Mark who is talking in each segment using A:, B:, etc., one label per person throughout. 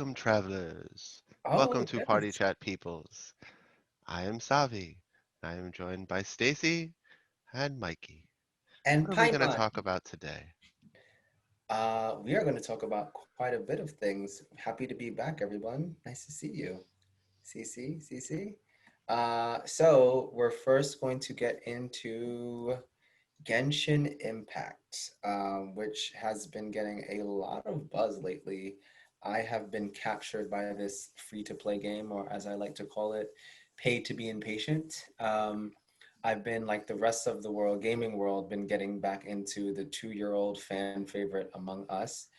A: Welcome, travelers. Welcome
B: Oh,
A: to Party
B: yes.
A: Chat Peoples. I am Savi. I am joined by Stacy and Mikey.
B: And
A: What are we going to
B: Paimon,
A: talk about today?
B: we are going to talk about quite a bit of things. Happy to be back, everyone. Nice to see you. CC. So we're first going to get into Genshin Impact, which has been getting a lot of buzz lately. I have been captured by this free-to-play game, or as I like to call it, pay to be impatient. I've been like the rest of the world, gaming world, been getting back into the 2-year-old fan favorite Among Us.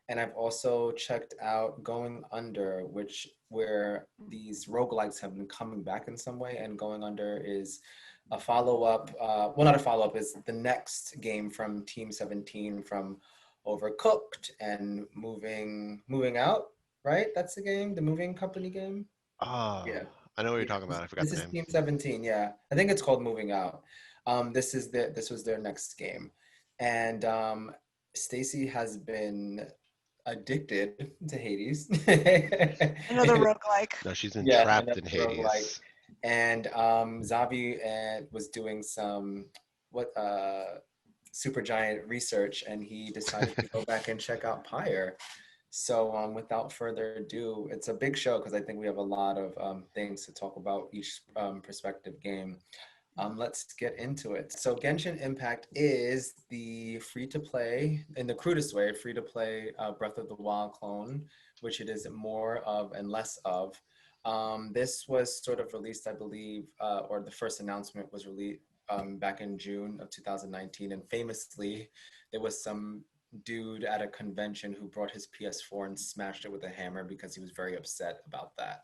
B: And I've also checked out Going Under, which where these roguelikes have been coming back in some way. And Going Under is a follow-up, well, not a follow-up, is the next game from Team 17 from Overcooked and Moving Out, right? That's the game, the moving company game.
A: Oh,
B: Yeah.
A: I know what you're
B: Yeah.
A: talking about. I forgot
B: This
A: the
B: is
A: name.
B: Team 17, yeah. I think it's called Moving Out. This was their next game. And Stacy has been addicted to Hades.
C: Another
B: And
C: roguelike.
A: No, she's been
B: yeah,
A: trapped
B: another
A: in
B: roguelike.
A: Hades.
B: And Zavi was doing some what SuperGiant research, and he decided to go back and check out Pyre. So without further ado, it's a big show because I think we have a lot of things to talk about each perspective game. Let's get into it. So Genshin Impact is the free-to-play, in the crudest way, free-to-play Breath of the Wild clone, which it is more of and less of. This was sort of released, I believe, or the first announcement was released back in June of 2019. And famously, there was some dude at a convention who brought his PS4 and smashed it with a hammer because he was very upset about that.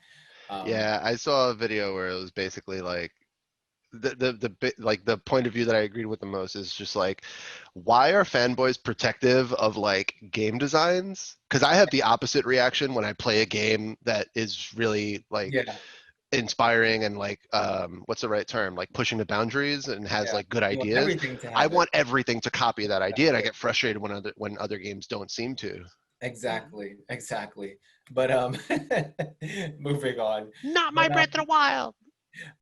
B: Um,
A: Yeah, I saw a video where it was basically like like the point of view that I agreed with the most is just like, why are fanboys protective of like game designs? Because I have the opposite reaction when I play a game that is really like
B: yeah,
A: inspiring and like what's the right term, like pushing the boundaries and has
B: yeah.
A: like good
B: You want
A: ideas.
B: everything to
A: I
B: have it.
A: want everything to copy that idea, and I
B: Exactly.
A: get frustrated when other games don't seem to.
B: Exactly. But moving on.
A: Not my
B: But
A: Breath of the Wild.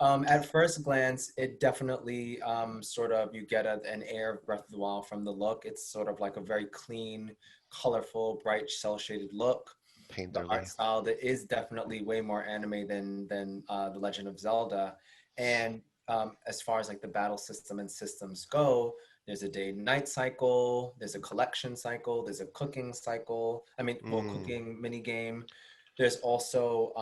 B: at first glance, it definitely sort of you get an air of Breath of the Wild from the look. It's sort of like a very clean, colorful, bright, cel shaded look. The art
A: Painterly.
B: style that is definitely way more anime than The Legend of Zelda. And as far as like the battle system and systems go, there's a day and night cycle, there's a collection cycle, there's a cooking cycle. I mean, well,
A: Mm.
B: cooking mini game. There's also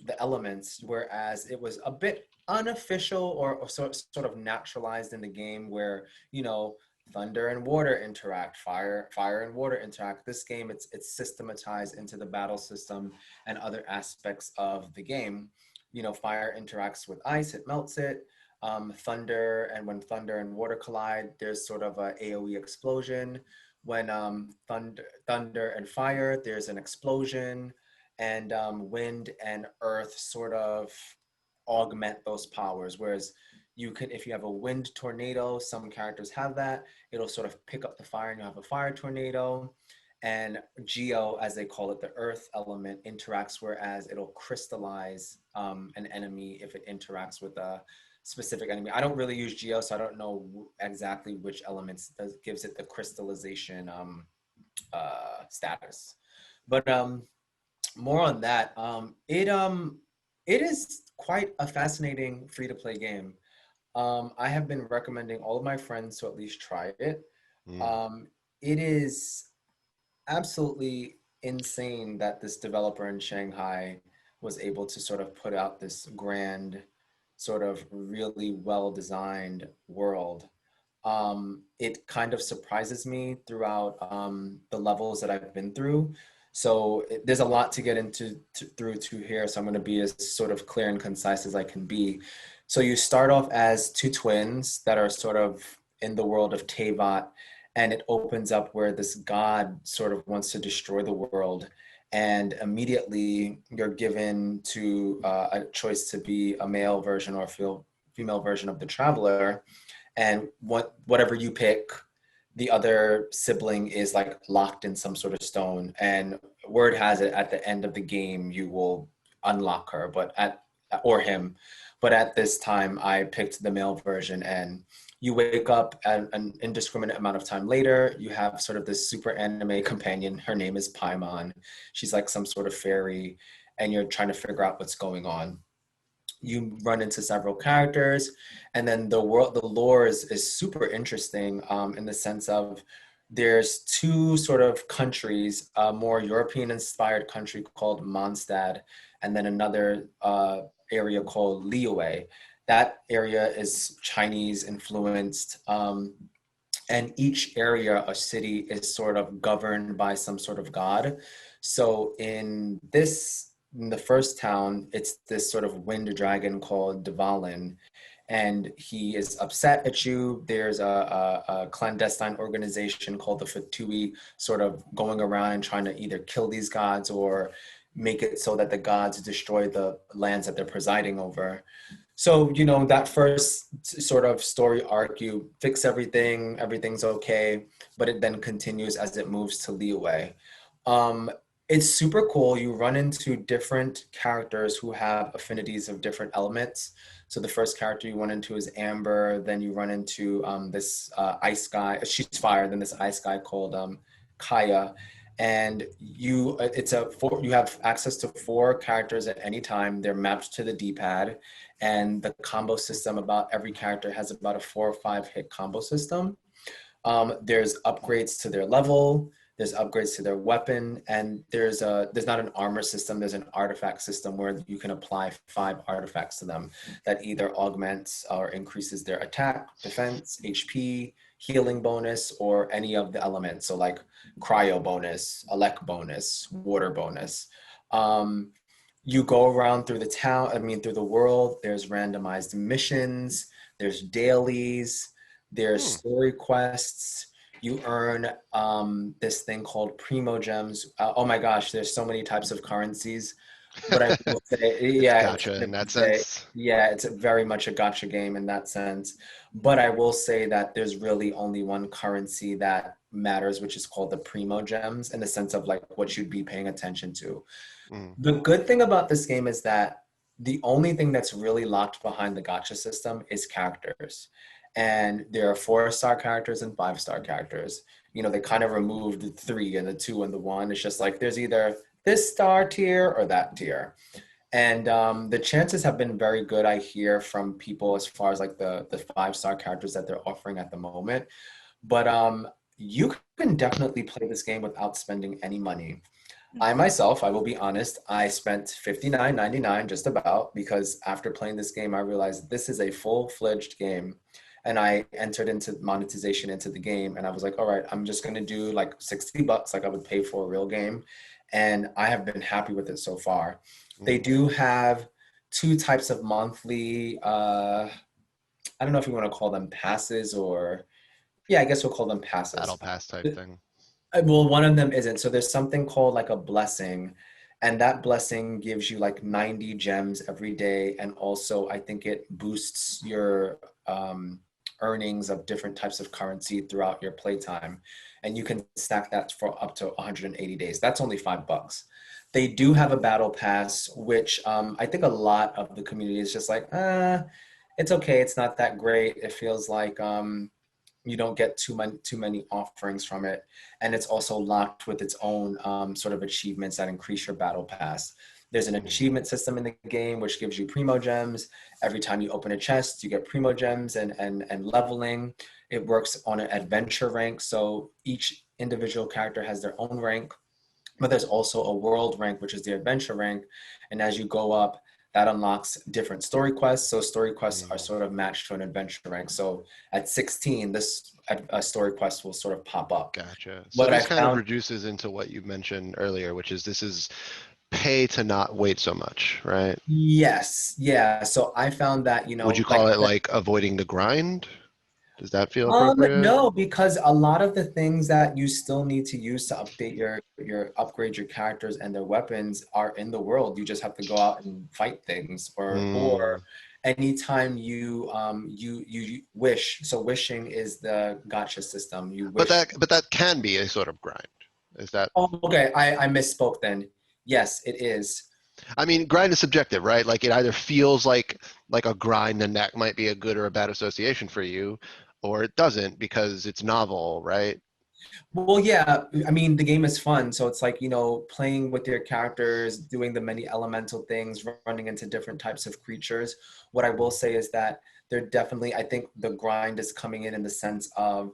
B: the elements, whereas it was a bit unofficial or sort of naturalized in the game where, you know, thunder and water interact, fire and water interact. This game, it's systematized into the battle system and other aspects of the game. You know, fire interacts with ice, it melts it. Thunder, and when thunder and water collide, there's sort of a AoE explosion. When thunder and fire, there's an explosion, and wind and earth sort of augment those powers. Whereas you can, if you have a wind tornado, some characters have that, it'll sort of pick up the fire and you have a fire tornado. And geo, as they call it, the earth element interacts, whereas it'll crystallize an enemy if it interacts with a specific enemy. I don't really use geo, so I don't know exactly which elements gives it the crystallization status. But more on that. It is quite a fascinating free to play game. I have been recommending all of my friends to at least try it.
A: Mm.
B: Um, it is absolutely insane that this developer in Shanghai was able to sort of put out this grand, sort of really well designed world. It kind of surprises me throughout the levels that I've been through. So there's a lot to get through to here. So I'm going to be as sort of clear and concise as I can be. So you start off as two twins that are sort of in the world of Tevat, and it opens up where this god sort of wants to destroy the world. And immediately you're given to a choice to be a male version or a female version of the traveler, and whatever you pick, the other sibling is like locked in some sort of stone, and word has it at the end of the game you will unlock her, or him. But at this time, I picked the male version, and you wake up at an indiscriminate amount of time later. You have sort of this super anime companion. Her name is Paimon. She's like some sort of fairy, and you're trying to figure out what's going on. You run into several characters, and then the lore is super interesting, in the sense of there's two sort of countries, a more European inspired country called Mondstadt, and then another area called Liyue. That area is Chinese influenced, and each area, a city, is sort of governed by some sort of god. So in the first town, it's this sort of wind dragon called Dvalin, and he is upset at you. There's a clandestine organization called the Fatui sort of going around and trying to either kill these gods or make it so that the gods destroy the lands that they're presiding over. So, that first sort of story arc, you fix everything, everything's okay, but it then continues as it moves to Liyue. Um, it's super cool. You run into different characters who have affinities of different elements. So the first character you run into is Amber, then you run into this ice guy, she's fire, then this ice guy called Kaya. And you have access to 4 characters at any time. They're mapped to the D-pad, and the combo system, about every character has about a 4 or 5 hit combo system. There's upgrades to their level, there's upgrades to their weapon, and there's not an armor system, there's an artifact system where you can apply 5 artifacts to them that either augments or increases their attack, defense, HP, healing bonus, or any of the elements. So like cryo bonus, elect bonus, water bonus. You go around through through the world. There's randomized missions, there's dailies, there's story quests. You earn this thing called Primo Gems. Oh my gosh, there's so many types of currencies. But I will say, yeah,
A: It's gotcha in that sense.
B: yeah, it's very much a gotcha game in that sense. But I will say that there's really only one currency that matters, which is called the Primo Gems, in the sense of like what you'd be paying attention to. The good thing about this game is that the only thing that's really locked behind the gotcha system is characters. And there are 4-star characters and 5-star characters. They kind of removed the 3 and the 2 and the 1. It's just like there's either this star tier or that tier. And the chances have been very good, I hear, from people as far as like the 5-star characters that they're offering at the moment. But you can definitely play this game without spending any money. I myself, I will be honest, I spent $59.99 just about, because after playing this game, I realized this is a full-fledged game. And I entered into monetization into the game, and I was like, all right, I'm just going to do like $60 like I would pay for a real game. And I have been happy with it so far. They do have 2 types of monthly, I don't know if you want to call them passes, or yeah, I guess we'll call them passes.
A: Battle pass type thing.
B: Well, one of them isn't. So there's something called like a blessing, and that blessing gives you like 90 gems every day. And also I think it boosts your earnings of different types of currency throughout your playtime. And you can stack that for up to 180 days. That's only $5. They do have a battle pass, which I think a lot of the community is just like, it's okay. It's not that great. It feels like you don't get too many offerings from it. And it's also locked with its own sort of achievements that increase your battle pass. There's an achievement system in the game, which gives you Primo Gems. Every time you open a chest, you get Primo Gems and leveling. It works on an adventure rank. So each individual character has their own rank, but there's also a world rank, which is the adventure rank. And as you go up, that unlocks different story quests. So story quests are sort of matched to an adventure rank. So at 16, this story quest will sort of pop up.
A: Gotcha. So
B: What
A: this
B: I
A: kind of
B: found,
A: reduces into what you mentioned earlier, which is this is pay to not wait so much, right?
B: yes, yeah. So I found that,
A: Would you
B: like
A: call it like avoiding the grind? Does that feel appropriate?
B: no, because a lot of the things that you still need to use to update your upgrade your characters and their weapons are in the world. You just have to go out and fight things, or anytime you wish. So wishing is the gotcha system. You
A: But
B: wish.
A: that can be a sort of grind. Is that?
B: Oh, okay. I misspoke then. Yes, it is.
A: I mean, grind is subjective, right? Like it either feels like a grind, and that might be a good or a bad association for you, or it doesn't because it's novel, right?
B: Well, yeah, I mean, the game is fun. So it's like, playing with your characters, doing the many elemental things, running into different types of creatures. What I will say is that I think the grind is coming in the sense of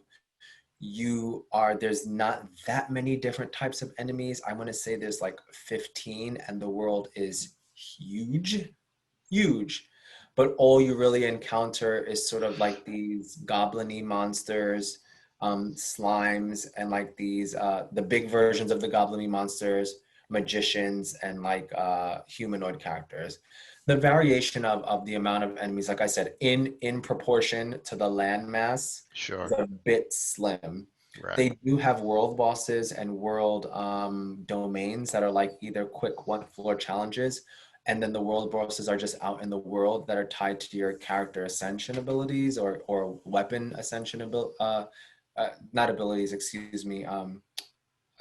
B: there's not that many different types of enemies. I want to say there's like 15, and the world is huge, huge. But all you really encounter is sort of like these goblin-y monsters, slimes, and like these the big versions of the goblin-y monsters, magicians, and like humanoid characters. The variation of the amount of enemies, like I said, in proportion to the landmass, is
A: Sure.
B: a bit slim.
A: Right.
B: They do have world bosses and world domains that are like either quick one floor challenges, and then the world bosses are just out in the world that are tied to your character ascension abilities or weapon ascension not abilities, excuse me,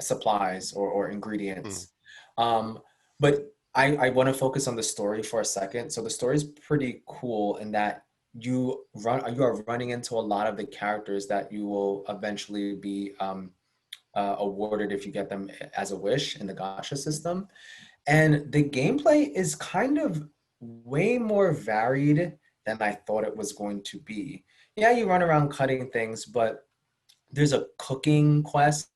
B: supplies or
A: Mm.
B: ingredients. But I want to focus on the story for a second. So the story is pretty cool in that you are running into a lot of the characters that you will eventually be awarded if you get them as a wish in the gacha system. And the gameplay is kind of way more varied than I thought it was going to be. Yeah, you run around cutting things, but there's a cooking quest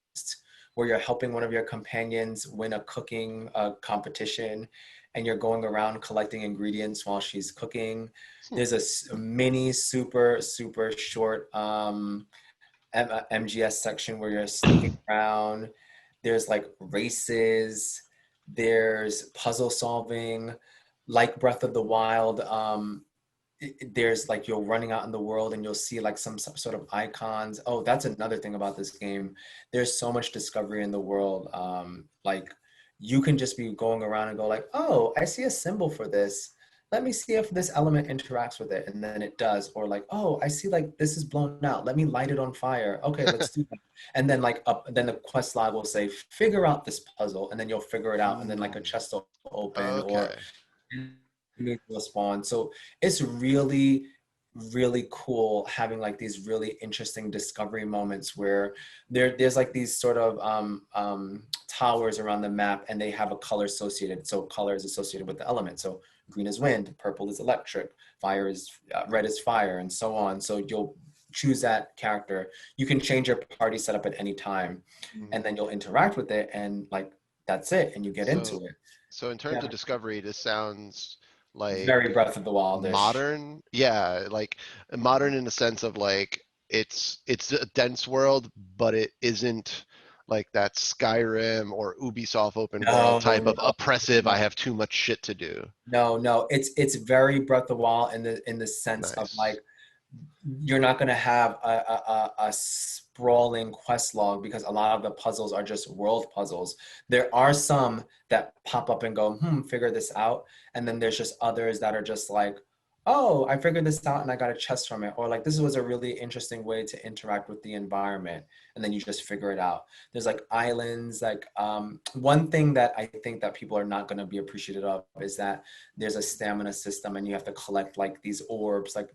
B: where you're helping one of your companions win a cooking competition, and you're going around collecting ingredients while she's cooking.
A: Hmm.
B: There's a mini super super short MGS section where you're sneaking around. There's like races. There's puzzle solving, like Breath of the Wild. There's like you're running out in the world and you'll see like some sort of icons. Oh, that's another thing about this game. There's so much discovery in the world. Like you can just be going around and go like, oh, I see a symbol for this. Let me see if this element interacts with it, and then it does. Or like, oh, I see like this is blown out. Let me light it on fire. Okay, let's do that. And then then the quest log will say, figure out this puzzle, and then you'll figure it out, and then like a
A: Ooh.
B: chest will open or
A: Okay.
B: will spawn. So it's really, really cool having like these really interesting discovery moments where there's like these sort of towers around the map, and they have a color associated. So color is associated with the element. So green is wind, purple is electric, fire is red is fire, and so on. So you'll choose that character. You can change your party setup at any time, and
A: Mm.
B: then you'll interact with it, and like that's it, and you get into
A: So,
B: it.
A: so in terms
B: Yeah,
A: of discovery, this sounds like
B: very Breath of the Wildish.
A: modern. Yeah, like modern in the sense of like it's a dense world, but it isn't like that Skyrim or Ubisoft open world
B: No,
A: type of
B: no,
A: oppressive, I
B: no,
A: have too much shit to do.
B: no. It's very Breath of the Wild in the sense of
A: Nice.
B: like you're not going to have a sprawling quest log because a lot of the puzzles are just world puzzles. There are some that pop up and go, figure this out. And then there's just others that are just like, oh, I figured this out and I got a chest from it. Or like, this was a really interesting way to interact with the environment. And then you just figure it out. There's like islands, like one thing that I think that people are not going to be appreciative of is that there's a stamina system and you have to collect like these orbs, like,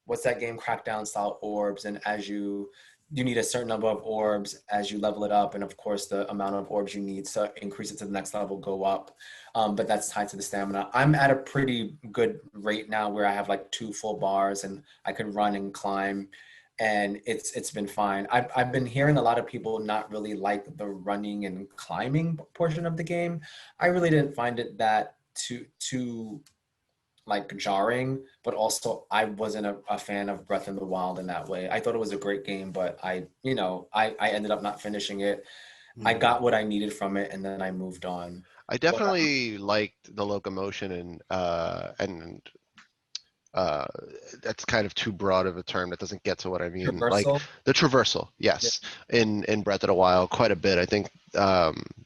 B: what's that game, Crackdown style orbs. And as you need a certain number of orbs as you level it up, and of course the amount of orbs you need to increase it to the next level go up. But that's tied to the stamina. I'm at a pretty good rate now where I have like 2 full bars and I can run and climb, and it's been fine. I've been hearing a lot of people not really like the running and climbing portion of the game. I really didn't find it that too like jarring, but also I wasn't a fan of Breath of the Wild in that way. I thought it was a great game, but I ended up not finishing it. I
A: Hmm.
B: got what I needed from it, and then I moved on.
A: I
B: What
A: definitely liked the locomotion and that's kind of too broad of a term that doesn't get to what I mean. Like
B: Traversal?
A: the traversal,
B: Yeah.
A: yes, in Breath of the Wild, quite a bit. I think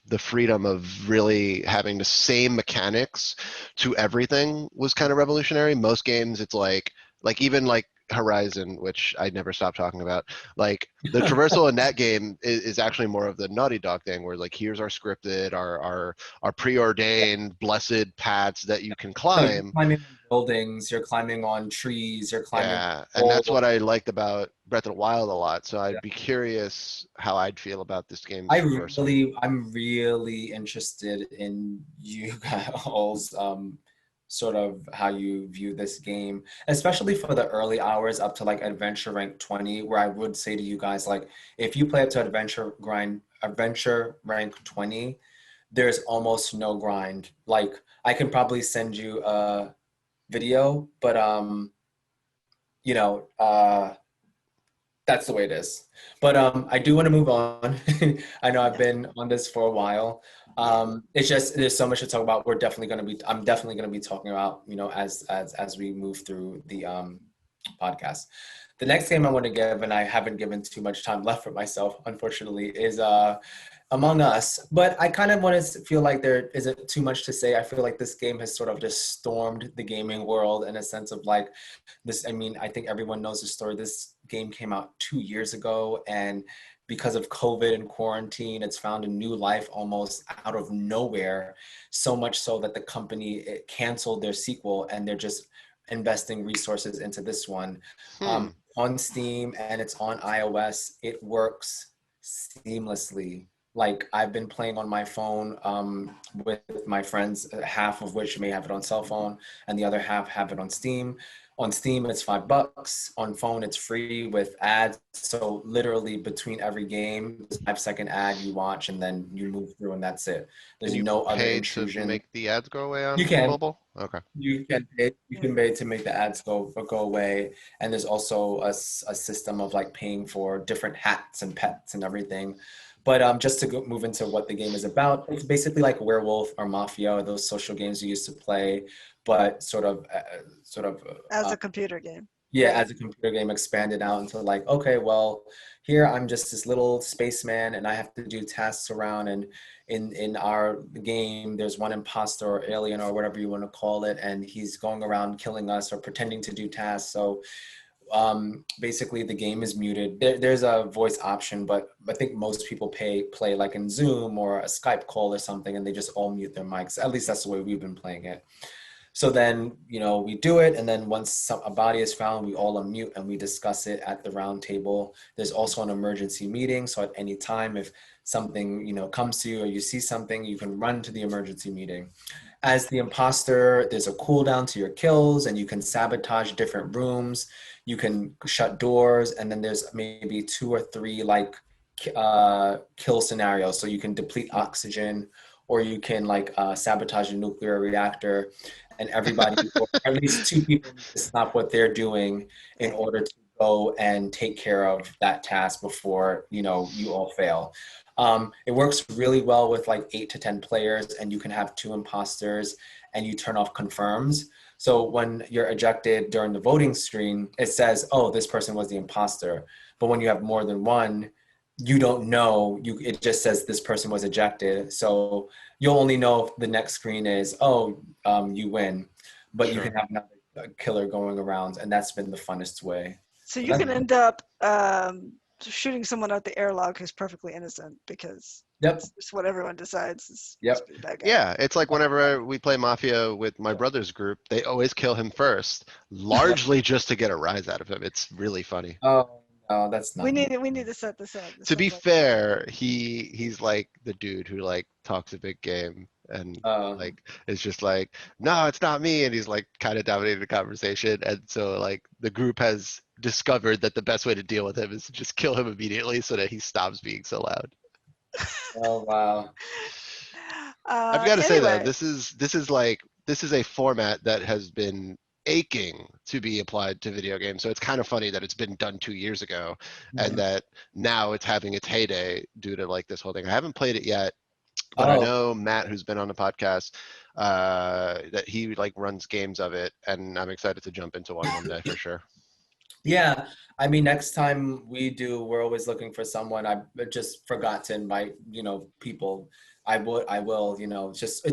A: the freedom of really having the same mechanics to everything was kind of revolutionary. Most games, it's like even like Horizon, which I never stop talking about, like the traversal in that game is actually more of the Naughty Dog thing, where like here's our scripted, our preordained blessed paths that you can
B: No, you're
A: climb.
B: climbing on buildings, you're climbing on trees, you're climbing
A: Yeah, and that's
B: walls.
A: what I liked about Breath of the Wild a lot. So
B: Yeah.
A: I'd be curious how I'd feel about this game's traversal.
B: I'm really interested in you guys sort of how you view this game, especially for the early hours up to like adventure rank 20, where I would say to you guys, like, if you play up to adventure rank 20, there's almost no grind. Like, I can probably send you a video, but you know, that's the way it is. But I do want to move on. I know I've
C: Yeah.
B: been on this for a while. It's just there's so much to talk about. I'm definitely gonna be talking about, as we move through the podcast. The next game I want to give, and I haven't given too much time left for myself, unfortunately, is Among Us. But I kind of want to feel like there isn't too much to say. I feel like this game has sort of just stormed the gaming world in a sense of like this. I mean, I think everyone knows the story. This game came out 2 years ago, and because of COVID and quarantine, it's found a new life almost out of nowhere. So much so that the company canceled their sequel, and they're just investing resources into this one.
A: Hmm.
B: On Steam, and it's on iOS. It works seamlessly. Like, I've been playing on my phone with my friends, half of which may have it on cell phone, and the other half have it on Steam. On Steam, it's $5. On phone, it's free with ads. So literally between every game, there's a 5-second ad you watch, and then you move through, and that's it.
A: Can
B: There's
A: you
B: no other
A: pay to
B: intrusion.
A: make the ads go away
B: You
A: on
B: can.
A: mobile? Okay.
B: You can pay to make the ads go away, and there's also a system of like paying for different hats and pets and everything. But just to move into what the game is about, it's basically like Werewolf or Mafia, or those social games you used to play, but sort of
C: As
B: uh,
C: a computer game.
B: yeah, as a computer game expanded out into like, okay, well, here I'm just this little spaceman and I have to do tasks around, and in our game there's one imposter or alien or whatever you want to call it, and he's going around killing us or pretending to do tasks. So basically the game is muted. There's a voice option, but I think most people play like in Zoom or a Skype call or something, and they just all mute their mics. At least that's the way we've been playing it. So then, we do it, and then once a body is found, we all unmute and we discuss it at the round table. There's also an emergency meeting, so at any time, if something comes to you or you see something, you can run to the emergency meeting. As the imposter, there's a cooldown to your kills, and you can sabotage different rooms. You can shut doors, and then there's maybe 2 or 3 like kill scenarios. So you can deplete oxygen, or you can like sabotage a nuclear reactor, and everybody, or at least 2 people, need to stop what they're doing in order to go and take care of that task before you all fail. It works really well with like 8 to 10 players, and you can have 2 imposters, and you turn off confirms. So when you're ejected during the voting screen, it says, "Oh, this person was the imposter." But when you have more than one, you don't know. It just says this person was ejected. So you'll only know if the next screen is, "Oh, you win," but you
A: Sure.
B: can have another killer going around, and that's been the funnest way.
C: So
B: So
C: you
B: that's,
C: can end up shooting someone out the airlock who's perfectly innocent because
B: yep,
C: it's what everyone decides is
B: yep.
C: to be a bad guy.
A: Yeah, it's like whenever we play Mafia with my brother's group, they always kill him first, largely just to get a rise out of him. It's really funny.
B: Oh no, that's
C: We
B: not me.
C: need to set this up. This
A: To be
C: sounds like a good idea.
A: fair, he's like the dude who like talks a big game and
B: Uh,
A: like is just like, no, it's not me, and he's like kind of dominating the conversation, and so like the group has discovered that the best way to deal with him is to just kill him immediately so that he stops being so loud.
B: oh wow.
A: I've got to say though,
C: Anyway,
A: this is a format that has been aching to be applied to video games. So it's kind of funny that it's been done 2 years ago, and
B: Mhm.
A: that now it's having its heyday due to like this whole thing. I haven't played it yet, but I
B: Oh,
A: know Matt, who's been on the podcast, that he like runs games of it, and I'm excited to jump into one day for sure.
B: yeah. I mean, next time we're always looking for someone. I just forgot to invite, people. I will, just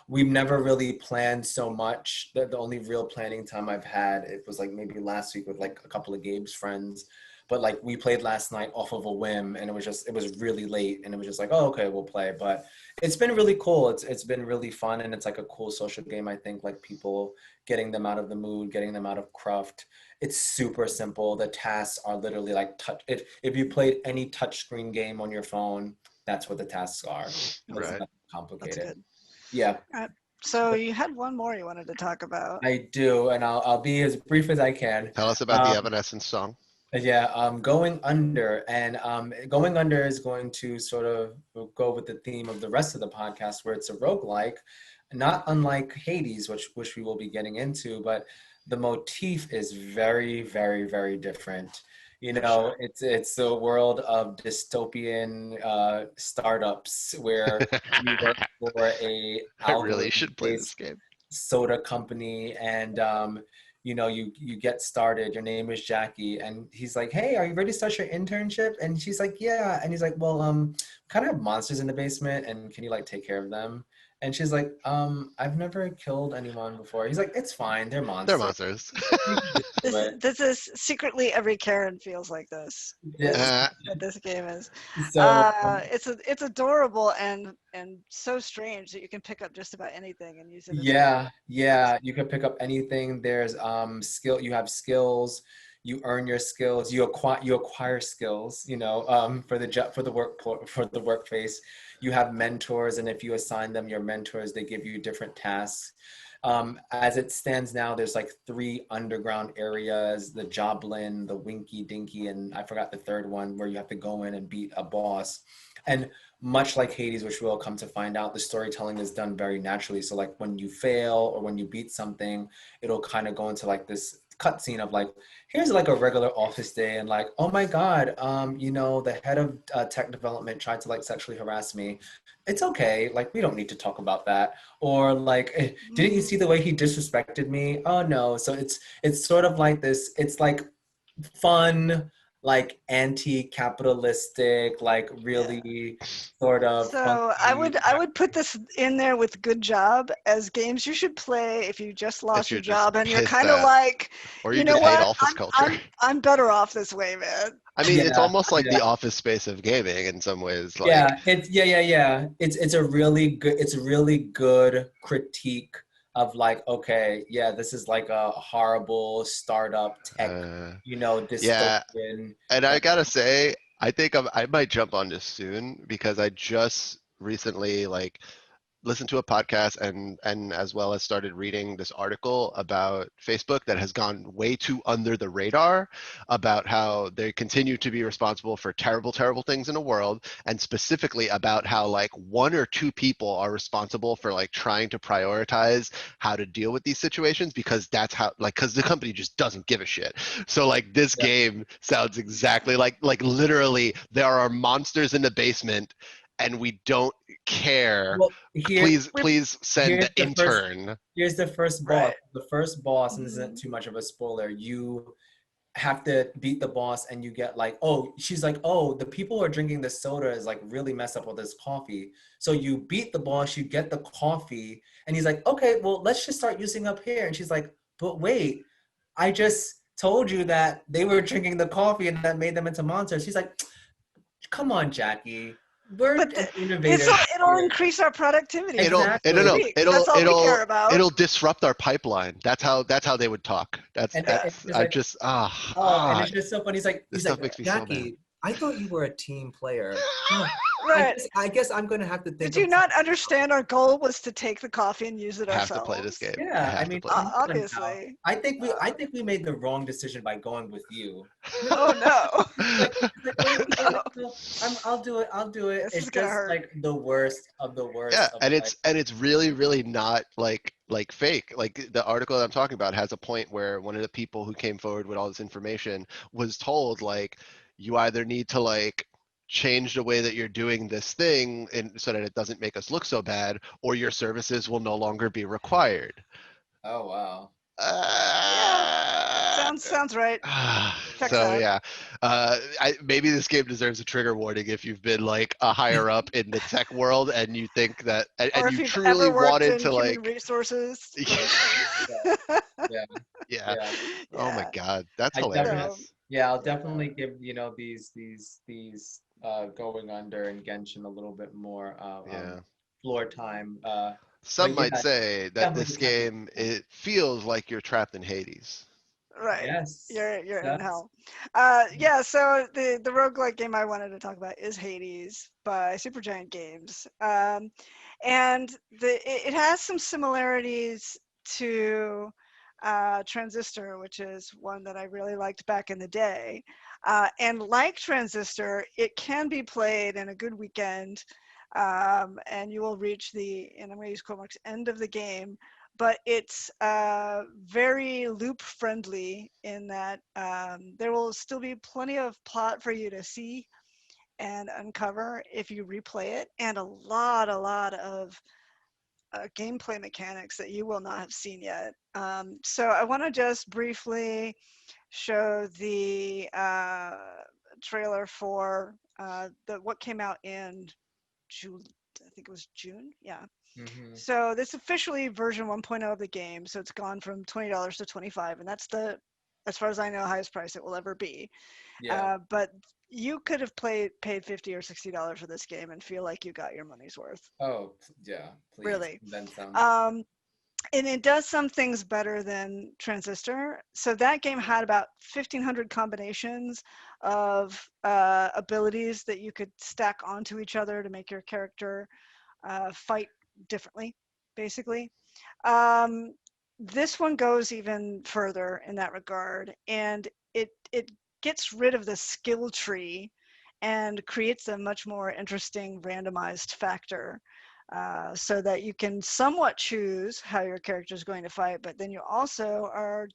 B: we've never really planned so much. The only real planning time I've had, it was like maybe last week with like a couple of Gabe's friends. But like we played last night off of a whim, and it was really late, and it was just like, oh, okay, we'll play. But it's been really cool. It's been really fun, and it's like a cool social game. I think like people getting them out of the mood, getting them out of cruft. It's super simple. The tasks are literally like touch. If you played any touchscreen game on your phone, that's what the tasks are. It's
A: Right.
B: not
C: That's
B: complicated.
C: good.
B: Yeah.
C: All right. So you had one more you wanted to talk about.
B: I do, and I'll be as brief as I can.
A: Tell us about the Evanescence song.
B: Yeah, Going Under, and Going Under is going to sort of go with the theme of the rest of the podcast, where it's a roguelike, not unlike Hades, which we will be getting into, but the motif is very, very, very different. It's a world of dystopian startups where you work for a
A: I really should play this
B: algorithm-based
A: game.
B: soda company, and you get started. Your name is Jackie, and he's like, hey, are you ready to start your internship? And she's like, yeah. And he's like, well, kind of have monsters in the basement, and can you like take care of them? And she's like, I've never killed anyone before. He's like, it's fine, they're
A: They're
B: monsters.
A: monsters.
C: This is secretly every Karen feels like this.
B: Yeah.
C: What this game is.
B: So
C: It's adorable and so strange that you can pick up just about anything and use it.
B: yeah, you can pick up anything. There's you have skills, you earn your skills, you acquire skills, for the job, for the workplace. You have mentors, and if you assign them your mentors, they give you different tasks. As it stands now, there's like 3 underground areas: the Joblin, the Winky Dinky, and I forgot the third one, where you have to go in and beat a boss. And much like Hades, which we'll come to find out, the storytelling is done very naturally. So like when you fail or when you beat something, it'll kind of go into like this cutscene of like, here's like a regular office day, and like, oh my God, the head of tech development tried to like sexually harass me. It's okay, like we don't need to talk about that. Or like, didn't you see the way he disrespected me? Oh no. So it's sort of like this. It's like fun, like anti-capitalistic, like really sort of
C: So
B: funky.
C: I would put this in there with good job as games you should play if you just lost
A: you're
C: your
A: just
C: job and you're
A: pissed
C: kind of
A: at-
C: like,
A: Or
C: you
A: you
C: know
A: just hate
C: what,
A: office culture.
C: I'm better off this way, man.
A: I mean, it's
B: Yeah,
A: almost like
B: yeah.
A: the office space of gaming in some ways. Like,
B: Yeah, it's a really good critique of like, okay, yeah, this is like a horrible startup tech,
A: uh, yeah.
B: dystopian.
A: And I gotta say, I think I might jump on this soon because I just recently like listened to a podcast and as well as started reading this article about Facebook that has gone way too under the radar about how they continue to be responsible for terrible, terrible things in the world, and specifically about how like 1 or 2 people are responsible for like trying to prioritize how to deal with these situations, because that's how like because the company just doesn't give a shit. So like this
B: Yeah.
A: game sounds exactly like literally there are monsters in the basement and we don't care.
B: Well,
A: Please send
B: here's
A: the
B: the first
A: intern.
B: here's the first boss.
C: Right.
B: The first boss, and this isn't
C: Mhm.
B: too much of a spoiler, you have to beat the boss, and you get like, oh, she's like, oh, the people who are drinking this soda is like really messed up with this coffee. So you beat the boss, you get the coffee, and he's like, okay, well, let's just start using up here. And she's like, but wait, I just told you that they were drinking the coffee and that made them into monsters. She's like, come on, Jackie. We're
C: But
B: innovators
C: it'll
B: here.
C: increase our productivity.
B: Exactly.
C: That's all we care about.
A: It'll disrupt our pipeline. That's how they would talk.
B: And
C: Yeah.
B: it's just
A: I
B: like,
A: just
B: oh, and it's just so funny.
A: this
B: He's
A: stuff
B: like,
A: makes me so mad.
B: Jackie, I thought you were a team player. Oh,
C: Right.
B: I guess I'm going to have to think.
C: Did you not understand our goal was to take the coffee and use it
A: I have
C: ourselves?
A: to play this game. I
B: Yeah,
A: have
B: I
A: to
B: mean,
A: play this
B: come on now.
C: Obviously.
B: I think we made the wrong decision by going with you.
C: Oh no.
B: Like, wait,
C: No.
B: no, I'll do it. I'll do it.
C: This
B: It's
C: is gonna
B: just
C: hurt.
B: like the worst of the worst.
A: Yeah,
B: Of
A: and
B: like,
A: it's really really not like fake. Like the article that I'm talking about has a point where one of the people who came forward with all this information was told like you either need to like change the way that you're doing this thing and so that it doesn't make us look so bad, or your services will no longer be required.
B: oh wow.
C: Yeah.
A: Uh,
C: Sounds right. Checks
A: So
C: out.
A: yeah, maybe this game deserves a trigger warning if you've been like a higher up in the tech world and you think that,
C: Or
A: and
C: if
A: you
C: you've
A: truly
C: ever worked
A: wanted
C: in
A: to
C: human
A: like,
C: resources, like,
B: Yeah,
A: yeah.
B: yeah.
A: Oh my
C: yeah.
A: God, that's
B: I definitely,
C: So,
A: hilarious.
B: yeah, I'll
C: yeah.
B: definitely give these going under and Genshin a little bit more
A: Yeah.
B: floor time.
A: Some
B: But yeah,
A: might say that
B: definitely
A: this
B: could tempt
A: game,
B: people.
A: it feels like you're trapped in Hades.
C: Right.
B: Yes,
C: You're in
B: that's
C: hell. Yeah, so the roguelike game I wanted to talk about is Hades by Supergiant Games. And it has some similarities to Transistor, which is one that I really liked back in the day. And like Transistor, it can be played in a good weekend, and you will reach the, and I'm going to use quote marks, end of the game, but it's very loop friendly in that there will still be plenty of plot for you to see and uncover if you replay it, and a lot of gameplay mechanics that you will not have seen yet. So I want to just briefly show the trailer for what came out in June. I think it was June. Yeah.
B: hmm
C: So this officially version 1.0 of the game. So it's gone from $20 to 25, and that's the, as far as I know, highest price it will ever be.
B: yeah.
C: But you could have paid $50 or $60 for this game and feel like you got your money's worth.
B: Oh, yeah. Please,
C: Really.
B: then some.
C: Um, and it does some things better than Transistor. So that game had about 1,500 combinations of abilities that you could stack onto each other to make your character fight differently, basically. Um, this one goes even further in that regard, and it gets rid of the skill tree and creates a much more interesting randomized factor, so that you can somewhat choose how your character is going to fight, but then you also are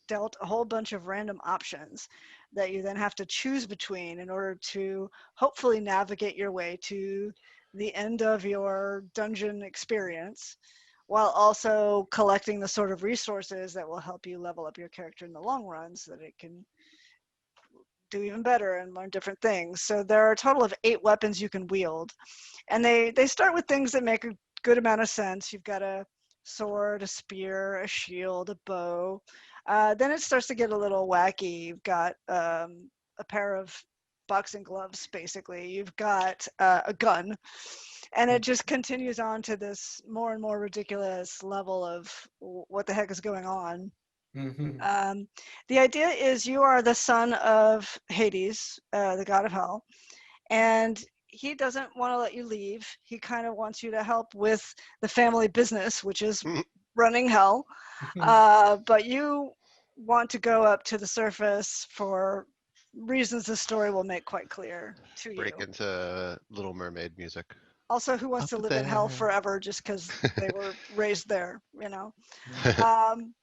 C: dealt a whole bunch of random options that you then have to choose between in order to hopefully navigate your way to the end of your dungeon experience, while also collecting the sort of resources that will help you level up your character in the long run so that it can do even better and learn different things. So there are a total of 8 weapons you can wield, and they start with things that make a good amount of sense. You've got a sword, a spear, a shield, a bow. Then it starts to get a little wacky. You've got a pair of boxing gloves, basically. You've got a gun, and it just continues on to this more and more ridiculous level of what the heck is going on.
B: Mm-hmm.
C: Um, the idea is you are the son of Hades, the god of hell, and he doesn't want to let you leave. He kind of wants you to help with the family business, which is running hell. But you want to go up to the surface for reasons the story will make quite clear to
A: Break
C: you.
A: into Little Mermaid music.
C: Also, who wants
A: Up
C: to live in hell
A: there.
C: forever just because they were raised there, you know?
B: hmm
C: Um,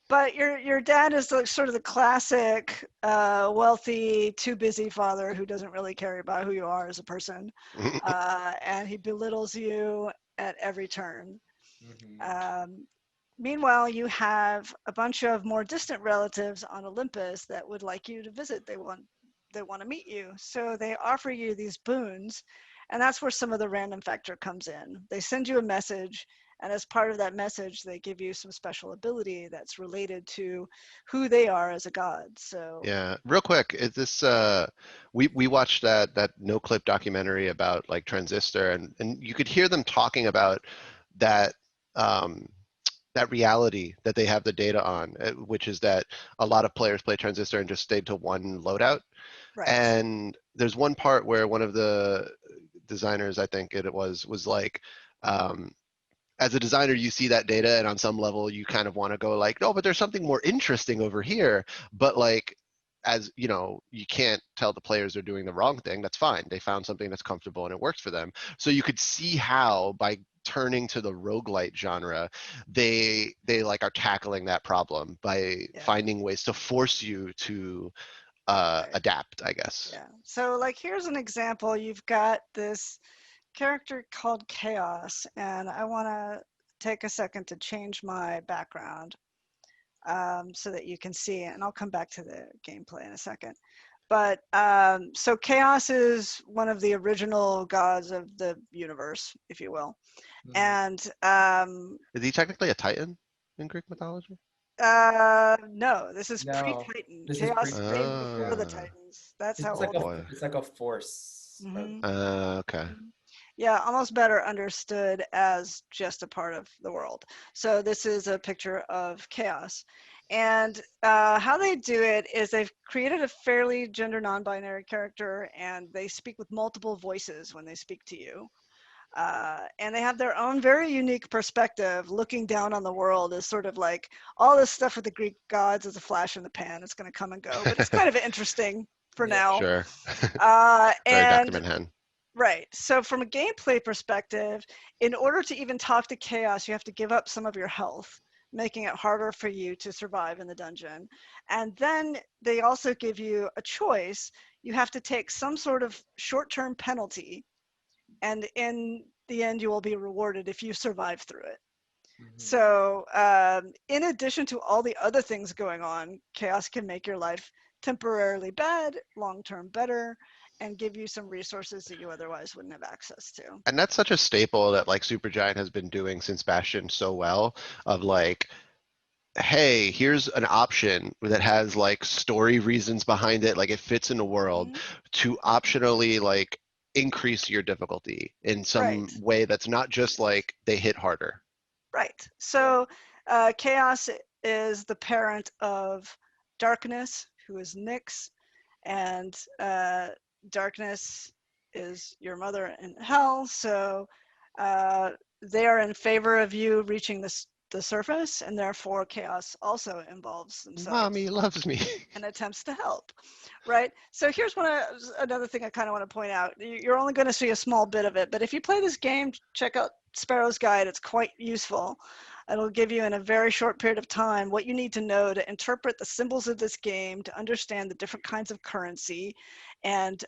C: but your dad is like sort of the classic wealthy, too busy father who doesn't really care about who you are as a person, and he belittles you at every turn.
B: hmm
C: Um, Meanwhile, you have a bunch of more distant relatives on Olympus that would like you to visit. They want to meet you, so they offer you these boons, and that's where some of the random factor comes in. They send you a message, and as part of that message, they give you some special ability that's related to who they are as a god. So,
A: Yeah, real quick, is this we watched that no clip documentary about like Transistor, and you could hear them talking about that um that reality that they have the data on, which is that a lot of players play Transistor and just stayed to one loadout.
C: right,
A: And there's one part where one of the designers, I think was like, um, as a designer, you see that data, and on some level, you kind of want to go like, no, but there's something more interesting over here. But like, as you know, you can't tell the players they're doing the wrong thing. That's fine. They found something that's comfortable and it works for them. So you could see how by turning to the roguelite genre, they like are tackling that problem by
C: yeah,
A: finding ways to force you to
C: right,
A: adapt, I guess.
C: yeah. So, like, here's an example. You've got this character called Chaos, and I want to take a second to change my background. so that you can see it. And I'll come back to the gameplay in a second. But so Chaos is one of the original gods of the universe, if you will. And
A: Is he technically a Titan in Greek mythology?
C: no, this is
B: No,
C: pre-Titan.
B: this is
C: Chaos is made before the
B: yeah.
A: Ah,
C: Titans. That's how
B: It's
A: oh
B: like
C: old
B: a
C: it
A: boy.
B: it's like a force.
C: is.
B: Or,
A: Okay.
C: Yeah, almost better understood as just a part of the world. So this is a picture of Chaos. And how they do it is they've created a fairly gender non-binary character, and they speak with multiple voices when they speak to you. And they have their own very unique perspective, looking down on the world as sort of like all this stuff with the Greek gods is a flash in the pan. It's going to come and go, but it's kind of interesting for
B: yeah.
C: now.
A: Sure. Very Dr.
C: And
A: Manhattan.
C: right. So from a gameplay perspective, in order to even talk to Chaos, you have to give up some of your health, making it harder for you to survive in the dungeon. And then they also give you a choice. You have to take some sort of short-term penalty, and in the end, you will be rewarded if you survive through it. So in addition to all the other things going on, Chaos can make your life temporarily bad, long-term better, and give you some resources that you otherwise wouldn't have access to.
A: And that's such a staple that like Supergiant has been doing since Bastion so well of like, hey, here's an option that has like story reasons behind it, like it fits in the world
C: Mhm.
A: to optionally like increase your difficulty in some
C: Right,
A: way that's not just like they hit harder.
C: right.
B: Yeah.
C: So Chaos is the parent of Darkness, who is Nyx, and Darkness is your mother in hell. So they are in favor of you reaching the surface, and therefore Chaos also involves themselves
A: Mommy loves me.
C: and attempts to help, right? So here's another thing I kind of want to point out. You're only going to see a small bit of it, but if you play this game, check out Sparrow's Guide. It's quite useful. It'll give you in a very short period of time what you need to know to interpret the symbols of this game, to understand the different kinds of currency, and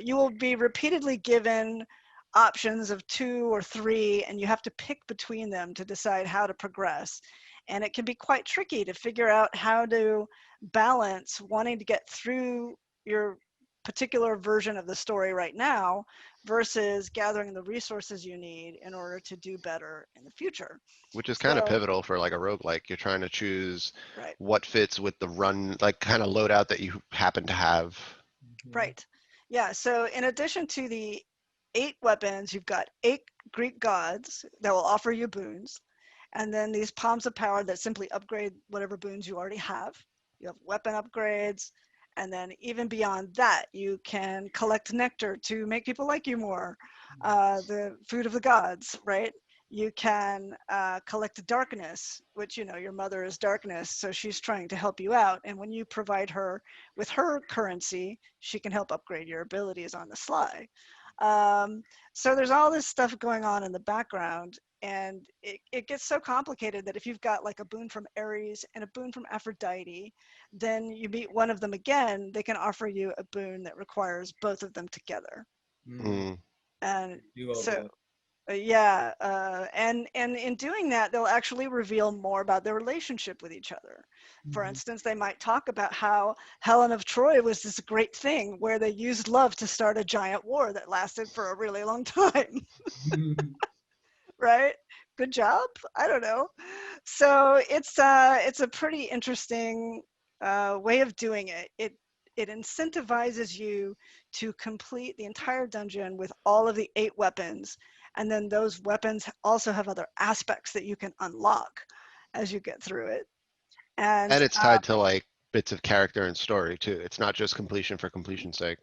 C: you will be repeatedly given options of 2 or 3, and you have to pick between them to decide how to progress. And it can be quite tricky to figure out how to balance wanting to get through your particular version of the story right now versus gathering the resources you need in order to do better in the future.
A: Which is kind of
C: So,
A: pivotal for like a roguelike. You're trying to choose
C: right,
A: what fits with the run, like kind of loadout that you happen to have.
C: right. Yeah, so in addition to the 8 weapons, you've got 8 Greek gods that will offer you boons, and then these palms of power that simply upgrade whatever boons you already have. You have weapon upgrades, and then even beyond that, you can collect nectar to make people like you more, the food of the gods, right? You can collect darkness, which, you know, your mother is darkness, so she's trying to help you out. And when you provide her with her currency, she can help upgrade your abilities on the sly. So there's all this stuff going on in the background, and it gets so complicated that if you've got like a boon from Ares and a boon from Aphrodite, then you meet one of them again, they can offer you a boon that requires both of them together.
A: Mm.
C: And
B: Duo
C: so
B: boon.
C: yeah, and in doing that, they'll actually reveal more about their relationship with each other. For instance, they might talk about how Helen of Troy was this great thing where they used love to start a giant war that lasted for a really long time. Right? Good job. I don't know. So it's a pretty interesting way of doing it. It incentivizes you to complete the entire dungeon with all of the 8 weapons, and then those weapons also have other aspects that you can unlock as you get through it. And
A: And it's tied to like bits of character and story too. It's not just completion for completion's sake.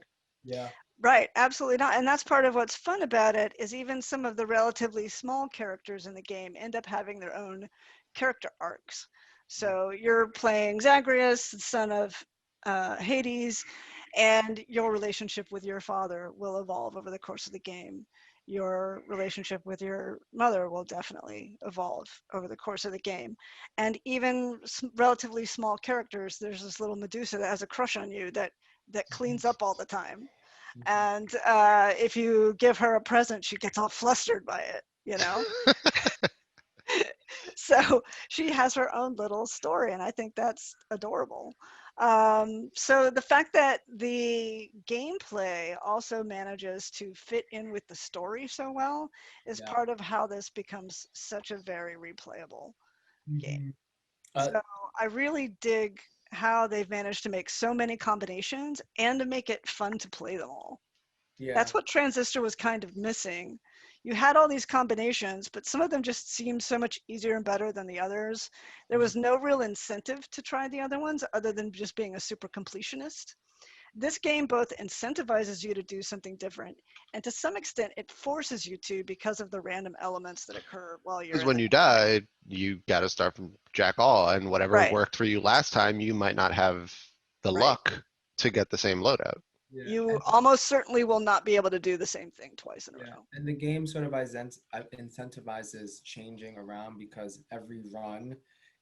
B: Yeah.
C: right, absolutely not. And that's part of what's fun about it is even some of the relatively small characters in the game end up having their own character arcs. So you're playing Zagreus, the son of Hades, and your relationship with your father will evolve over the course of the game. Your relationship with your mother will definitely evolve over the course of the game. And even relatively small characters, there's this little Medusa that has a crush on you that cleans up all the time. And if you give her a present, she gets all flustered by it, you know? So she has her own little story, and I think that's adorable. So the fact that the gameplay also manages to fit in with the story so well is
B: Yeah.
C: part of how this becomes such a very replayable game.
B: Mhm. Uh,
C: So I really dig how they've managed to make so many combinations and to make it fun to play them all.
B: yeah.
C: That's what Transistor was kind of missing. You had all these combinations, but some of them just seemed so much easier and better than the others. There
B: Mhm.
C: was no real incentive to try the other ones other than just being a super completionist. This game both incentivizes you to do something different, and to some extent, it forces you to because of the random elements that occur while you're
A: Because
C: in
A: when
C: the
A: you
C: game.
A: die, you got to start from jack all, and whatever
C: Right,
A: worked for you last time, you might not have the
C: right.
A: luck to get the same loadout.
B: Yeah.
C: You almost certainly will not be able to do the same thing twice in a
B: Yeah,
C: row.
B: and the game sort of incentivizes changing around because every run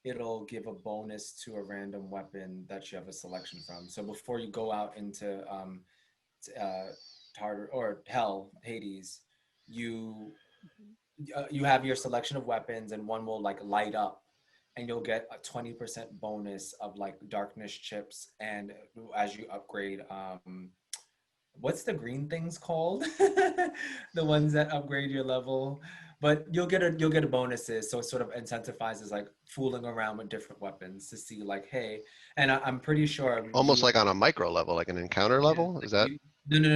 B: it'll give a bonus to a random weapon that you have a selection from. So before you go out into uh, Tartar or Hell, Hades, you you have your selection of weapons, and one will like light up, and you'll get a 20% bonus of like darkness chips, and as you upgrade, what's the green things called? The ones that upgrade your level. But you'll get a bonuses, so it sort of incentivizes like fooling around with different weapons to see like, hey, and I'm pretty sure
A: Almost
B: you,
A: like on a micro level, like an encounter
B: yeah,
A: level.
B: like
A: Is that?
B: you,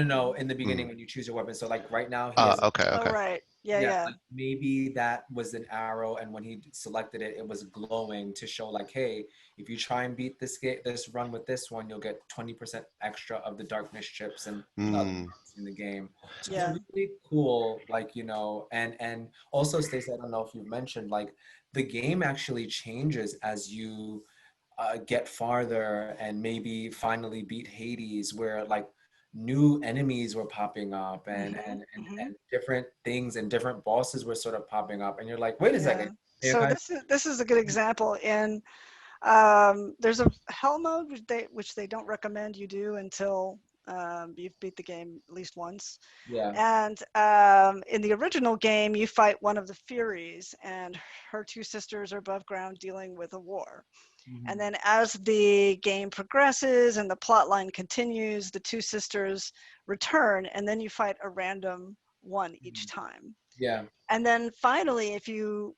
B: no, in the
A: Mm.
B: beginning when you choose your weapon. So like right now he has,
A: Okay,
C: Oh,
A: okay.
C: right. Yeah,
B: yeah,
C: yeah.
B: like maybe that was an arrow, and when he selected it, it was glowing to show like, hey, if you try and beat this run with this one, you'll get 20% extra of the darkness chips and the other
A: Mm.
B: perks in the game. So it's
C: Yeah.
B: really cool, like and also, Stacey, I don't know if you've mentioned, like the game actually changes as you get farther and maybe finally beat Hades, where like new enemies were popping up
C: Hmm, hmm.
B: and different things and different bosses were sort of popping up, and you're like, wait a second.
C: Yeah.
B: And you're
C: So
B: kind
C: this is a good example. In there's a hell mode which they don't recommend you do until you've beat the game at least once.
B: yeah.
C: And in the original game, you fight one of the Furies, and her two sisters are above ground dealing with a war. And
B: Mhm.
C: then as the game progresses and the plot line continues, the two sisters return, and then you fight a random one each
B: Mhm.
C: time.
B: Yeah.
C: And then finally, if you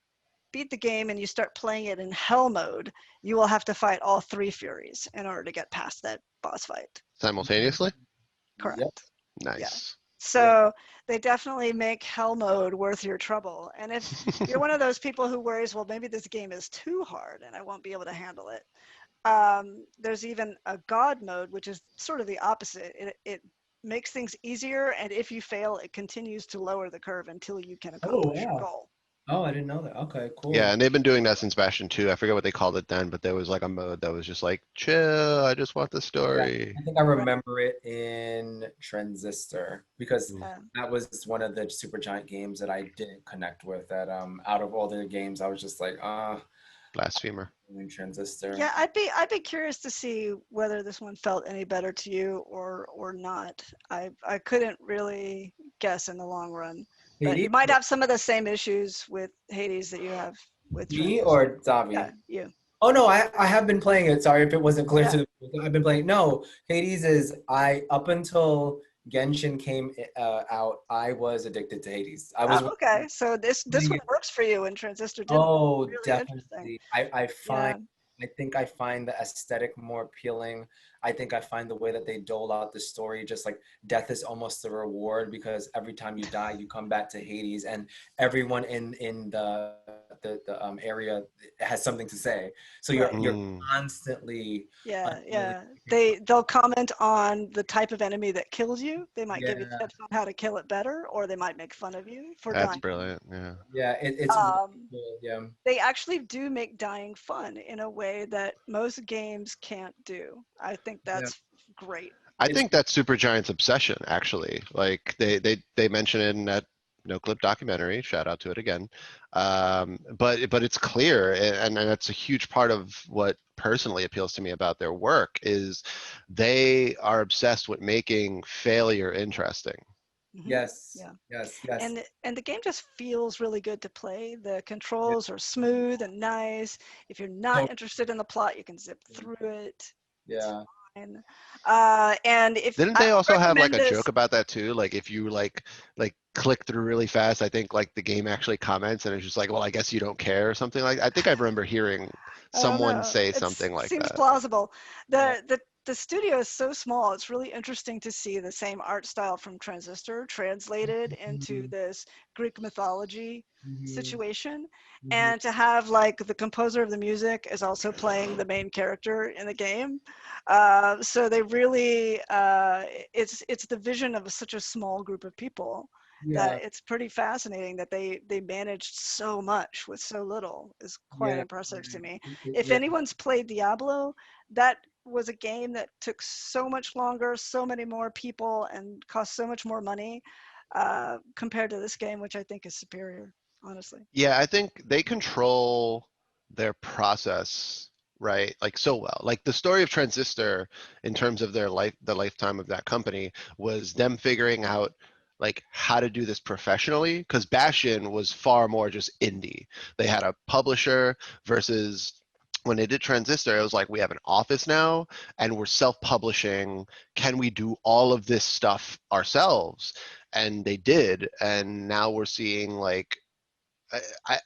C: beat the game and you start playing it in hell mode, you will have to fight all three Furies in order to get past that boss fight.
A: Simultaneously?
B: Yep.
C: Correct. Yeah.
A: Nice.
B: Yeah.
C: So they definitely make hell mode worth your trouble. And if you're one of those people who worries, well, maybe this game is too hard and I won't be able to handle it, there's even a God mode, which is sort of the opposite. It makes things easier, and if you fail, it continues to lower the curve until you can
B: Oh
C: accomplish your
B: wow.
C: goal.
B: Oh, I didn't know that. Okay,
A: Yeah,
B: cool.
A: and they've been doing that since Bastion 2. I forget what they called it then, but there was like a mode that was just like, chill, I just want the
B: Yeah,
A: story.
B: I think I
C: Right.
B: remember it in Transistor because
A: Mm.
C: Yeah.
B: that was one of the SuperGiant games that I didn't connect with. That out of all their games, I was just like,
A: Blasphemer.
B: in Transistor.
C: Yeah, I'd be curious to see whether this one felt any better to you or not. I couldn't really guess in the long run, but
B: Hades,
C: you might have some of the same issues with Hades that you have with
B: me
C: Transistor.
B: or Zavi?
C: Yeah, you.
B: Oh no, I have been playing it. Sorry if it wasn't clear
C: Yeah.
B: to the. I've been playing. No, Hades is I up until Genshin came out, I was addicted to Hades. I was
C: Okay. So this
B: playing
C: one
B: it.
C: works for you, and Transistor didn't.
B: Oh,
C: Really interesting.
B: definitely.
C: Yeah.
B: I think I find the aesthetic more appealing. I think I find the way that they dole out the story, just like death is almost a reward because every time you die, you come back to Hades, and everyone in the area has something to say. So
C: Right.
B: you're
A: Mm.
B: constantly
C: Yeah,
B: unwilling
C: yeah.
B: to pick
C: They'll comment on the type of enemy that kills you. They might give you
B: yeah,
C: tips on how to kill it better, or they might make fun of you for
A: That's
C: dying.
A: brilliant. Yeah.
B: yeah. It's really
C: Um,
B: cool. Yeah,
C: they actually do make dying fun in a way that most games can't do. I think
B: yeah.
C: that's great.
A: I
B: It's
A: think that's Supergiant's obsession, actually. Like they mention it in that No Clip documentary. Shout out to it again. But it's clear, and that's a huge part of what personally appeals to me about their work is they are obsessed with making failure interesting.
B: Yes,
C: Yeah.
B: yes, yes.
C: And the game just feels really good to play. The
B: Yeah.
C: controls are smooth and nice. If you're not
B: So,
C: interested in the plot, you can zip through it. It's
B: yeah.
C: fine. And if
A: Didn't
C: I
A: they
C: would
A: also have like
C: recommend
A: a joke
C: this,
A: about that too? Like if you like click through really fast, I think like the game actually comments and it's just like, well, I guess you don't care or something like. I think I remember hearing
C: I don't
A: someone
C: know.
A: say
C: It
A: something like
C: seems
A: that.
C: plausible.
B: Yeah.
C: The studio is so small. It's really interesting to see the same art style from Transistor translated into
B: Mhm,
C: this Greek mythology
B: mhm,
C: situation,
B: mhm.
C: and to have like the composer of the music is also playing the main character in the game. So they really it's the vision of such a small group of people that
B: Yeah,
C: it's pretty fascinating that they managed so much with so little is quite
B: yeah,
C: impressive to me. If
B: yeah,
C: anyone's played Diablo, that was a game that took so much longer, so many more people, and cost so much more money compared to this game, which I think is superior, honestly.
A: Yeah, I think they control their process, right? Like so well. Like the story of Transistor in terms of their life, the lifetime of that company was them figuring out like how to do this professionally because Bastion was far more just indie. They had a publisher versus when they did Transistor, it was like we have an office now and we're self-publishing. Can we do all of this stuff ourselves? And they did, and now we're seeing like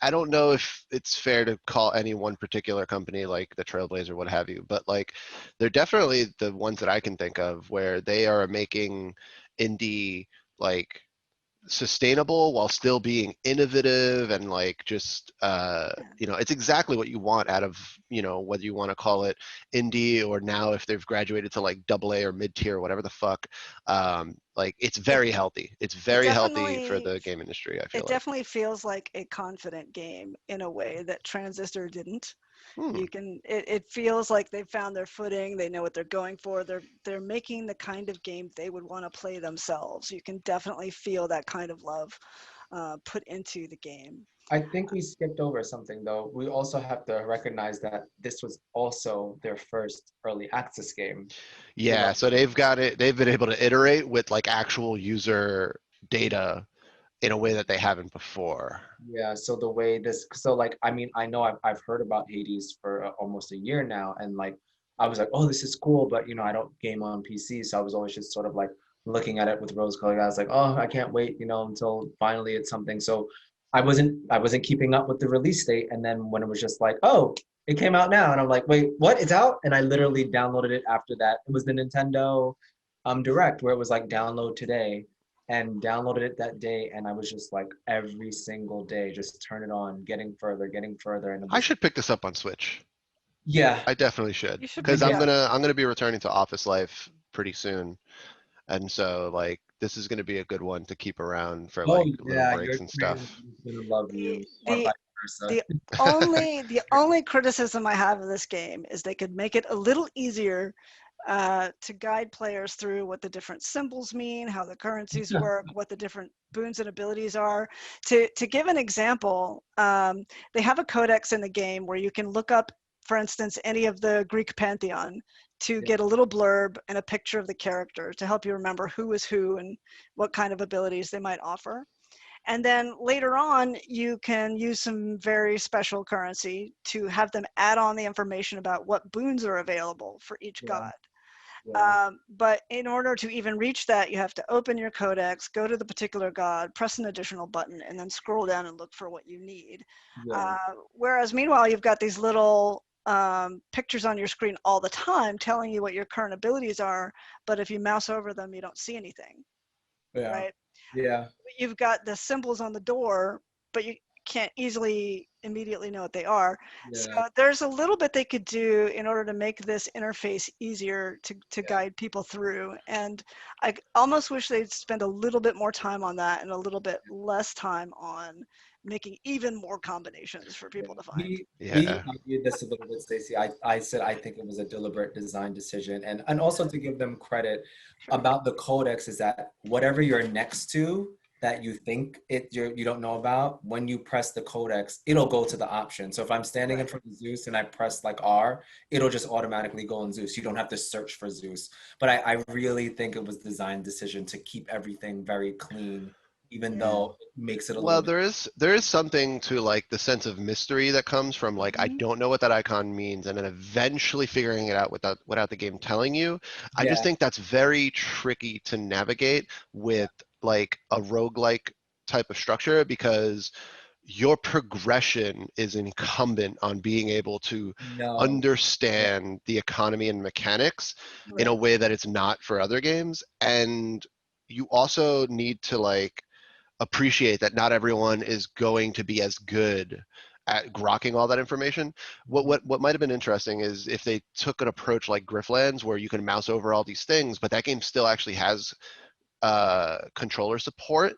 A: I don't know if it's fair to call any one particular company like the Trailblazer, what have you, but like they're definitely the ones that I can think of where they are making indie like sustainable while still being innovative and like just
C: Yeah.
A: it's exactly what you want out of whether you want to call it indie or now if they've graduated to like double A or mid tier or whatever the fuck. Like it's
C: It
A: very healthy, it's
C: it
A: very healthy for
C: definitely
A: the game industry, I feel
C: it
A: like.
C: definitely feels like a confident game in a way that Transistor didn't.
A: Hmm.
C: It feels like they've found their footing, they know what they're going for, they're making the kind of game they would want to play themselves. You can definitely feel that kind of love put into the game.
B: I think we skipped over something though. We also have to recognize that this was also their first early access game. You know,
A: Yeah, so they've been able to iterate with like actual user data in a way that they haven't before.
B: yeah. So the way this, so like, I mean, I know I've heard about Hades for almost a year now, and like, I was like, oh, this is cool, but I don't game on PC, so I was always just sort of like looking at it with rose-colored eyes, like, oh, I can't wait, until finally it's something. So I wasn't keeping up with the release date, and then when it was just like, oh, it came out now, and I'm like, wait, what? It's out? And I literally downloaded it after that. It was the Nintendo Direct where it was like download today and downloaded it that day, and I was just like every single day just turn it on, getting further, and it
A: I
B: was
A: should pick this up on Switch.
B: yeah.
A: I definitely should,
C: You should
B: I
C: pick
A: because
C: it
A: I'm
B: get
C: up.
A: gonna I'm gonna be returning to office life pretty soon, and so like this is gonna be a good one to keep around for
B: oh
A: like little
B: yeah, your
A: breaks and
B: trans
A: stuff.
B: is gonna love
C: The
B: you or
C: the
B: vice versa.
C: the only criticism I have of this game is they could make it a little easier to guide players through what the different symbols mean, how the currencies work, what the different boons and abilities are. To give an example, they have a codex in the game where you can look up, for instance, any of the Greek pantheon to
B: Yeah,
C: get a little blurb and a picture of the character to help you remember who is who and what kind of abilities they might offer. And then later on, you can use some very special currency to have them add on the information about what boons are available for each
B: yeah,
C: god.
B: yeah,
C: But in order to even reach that, you have to open your codex, go to the particular god, press an additional button, and then scroll down and look for what you need.
B: yeah,
C: Whereas meanwhile, you've got these little pictures on your screen all the time telling you what your current abilities are, but if you mouse over them, you don't see anything,
B: yeah,
C: right?
B: yeah,
C: You've got the symbols on the door, but you can't easily immediately know what they are. So
B: yeah,
C: there's a little bit they could do in order to make this interface easier to
B: yeah.
C: guide people through. And I almost wish they'd spend a little bit more time on that and a little bit less time on making even more combinations for
B: Yeah.
C: people to find.
B: We
A: Yeah.
B: argued this a little bit, Stacey. I said I think it was a deliberate design decision, and also to give them credit
C: Sure.
B: about the codex is that whatever you're next to, that you think you don't know about, when you press the codex, it'll go to the option. So if I'm standing in front of Zeus and I press like R, it'll just automatically go in Zeus. You don't have to search for Zeus. But I really think it was design decision to keep everything very clean, even though it makes it a
A: Well,
B: little bit.
A: there is something to like the sense of mystery that comes from like I don't know what that icon means, and then eventually figuring it out without the game telling you. I just
B: Yeah,
A: think that's very tricky to navigate
B: yeah,
A: with like a roguelike type of structure because your progression is incumbent on being able to
B: no, yeah,
A: understand the economy and mechanics in a
C: Right.
A: way that it's not for other games. And you also need to like appreciate that not everyone is going to be as good at grokking all that information. What might have been interesting is if they took an approach like Grifflands where you can mouse over all these things, but that game still actually has controller support.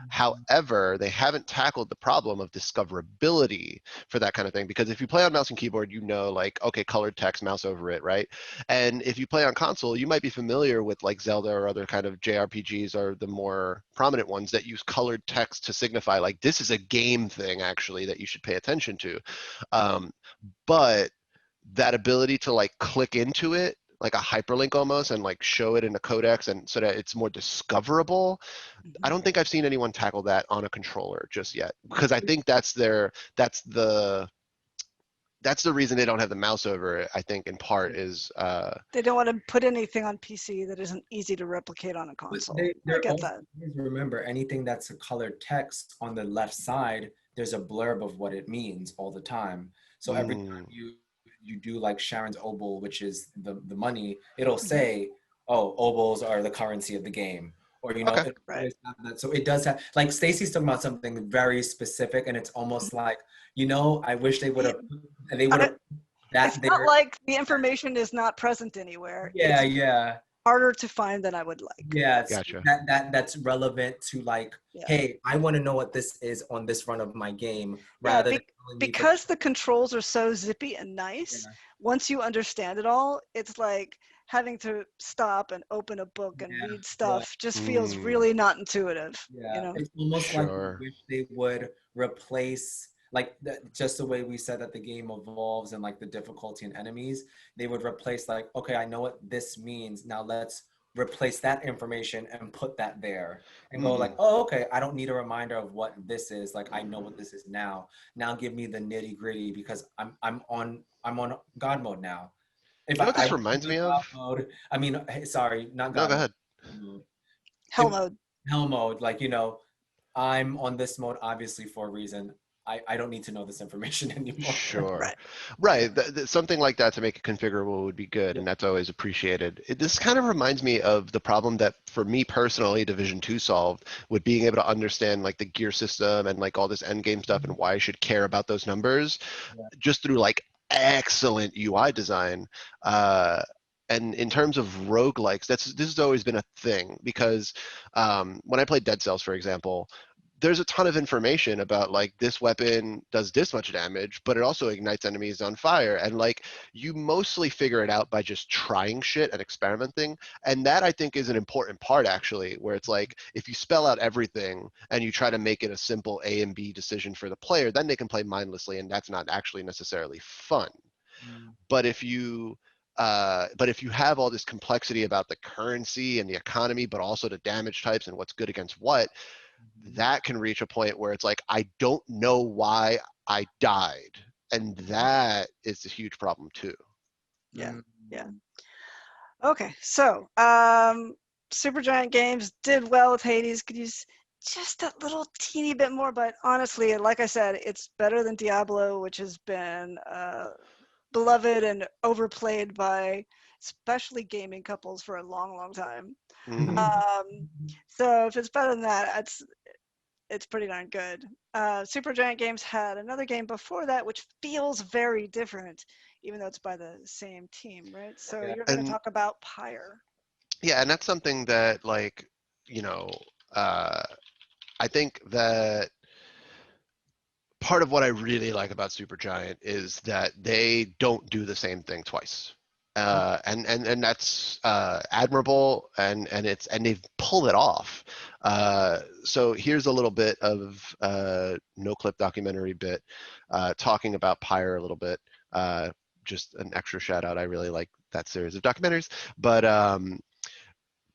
A: However, they haven't tackled the problem of discoverability for that kind of thing because if you play on mouse and keyboard, you know, like, okay, colored text, mouse over it, right? And if you play on console, you might be familiar with like Zelda or other kind of JRPGs or the more prominent ones that use colored text to signify like this is a game thing actually that you should pay attention to. Um, but that ability to like click into it like a hyperlink almost and like show it in a codex and so that it's more discoverable. I don't think I've seen anyone tackle that on a controller just yet because I think that's the reason they don't have the mouse over it. I think in part is
C: They don't want to put anything on PC that isn't easy to replicate on a
B: but
C: console. I
B: they're
C: get
B: also,
C: that.
B: please remember, anything that's a colored text on the left side, there's a blurb of what it means all the time. So every time
A: mm,
B: you do like Sharon's obol, which is the money, it'll
C: Mhm.
B: say, "Oh, obols are the currency of the game," or
A: okay.
B: it
C: Right.
B: always have that. So it does have like Stacy's talking about something very specific, and it's almost like I wish
C: Yeah,
B: they would
C: I-
B: have
C: it's
B: that
C: not
B: there.
C: like the information is not present anywhere.
B: Yeah,
C: It's
B: yeah.
C: harder to find than I would like.
B: Yes,
A: Gotcha.
B: that's relevant to like,
C: Yeah.
B: hey, I want to know what this is on this run of my game,
C: Yeah,
B: rather than telling me
C: because the controls are so zippy and
B: yeah,
C: nice, once you understand it all, it's like having to stop and open a book and
B: yeah,
C: read
B: yeah,
C: stuff just feels
A: mm,
C: really not intuitive, you
B: yeah.
C: know?
B: It's almost like you
A: sure.
B: wish they would replace like just the way we said that the game evolves and like the difficulty and enemies, they would replace like, okay, I know what this means. Now let's replace that information and put that there and go like,
A: Mm.
B: oh, okay, I don't need a reminder of what this is. Like I know what this is now. Now give me the nitty gritty because I'm on God mode now. If
A: You know what
B: I
A: this
B: went
A: reminds
B: into
A: me
B: God
A: of?
B: mode, I mean, hey, sorry, not
A: No,
B: God
A: go
B: mode.
A: ahead.
B: Mode.
C: Hell
B: If
C: mode.
B: hell mode, like I'm on this mode obviously for a reason. I don't need to know this information anymore.
A: Sure.
C: Right.
B: Yeah.
A: Right. Something like that to make it configurable would be good,
B: Yeah.
A: and that's always appreciated. This kind of reminds me of the problem that, for me personally, Division 2 solved with being able to understand like the gear system and like all this end game stuff and why I should care about those numbers
B: Yeah.
A: just through like excellent UI design. Uh, and in terms of roguelikes, this has always been a thing because when I played Dead Cells, for example, there's a ton of information about like this weapon does this much damage, but it also ignites enemies on fire. And like you mostly figure it out by just trying shit and experimenting. And that I think is an important part actually, where it's like if you spell out everything and you try to make it a simple A and B decision for the player, then they can play mindlessly, and that's not actually necessarily fun.
B: Mm.
A: But if you have all this complexity about the currency and the economy, but also the damage types and what's good against what, that can reach a point where it's like I don't know why I died, and that is a huge problem too.
C: Yeah.
B: Mm.
C: Yeah. Okay. So, Supergiant Games did well with Hades. Could use just a little teeny bit more, but honestly, like I said, it's better than Diablo, which has been beloved and overplayed by especially gaming couples for a long, long time.
A: Mm.
C: Um, so if it's better than that, it's pretty darn good. Supergiant Games had another game before that, which feels very different, even though it's by the same team, right? So
B: Yeah.
C: you're going to
A: And
C: talk about Pyre.
A: yeah, and that's something that like you know, uh, I think that part of what I really like about Supergiant is that they don't do the same thing twice. and that's admirable, and they've pulled it off. So here's a little bit of no clip documentary bit talking about Pyre a little bit. Just an extra shout out. I really like that series of documentaries. But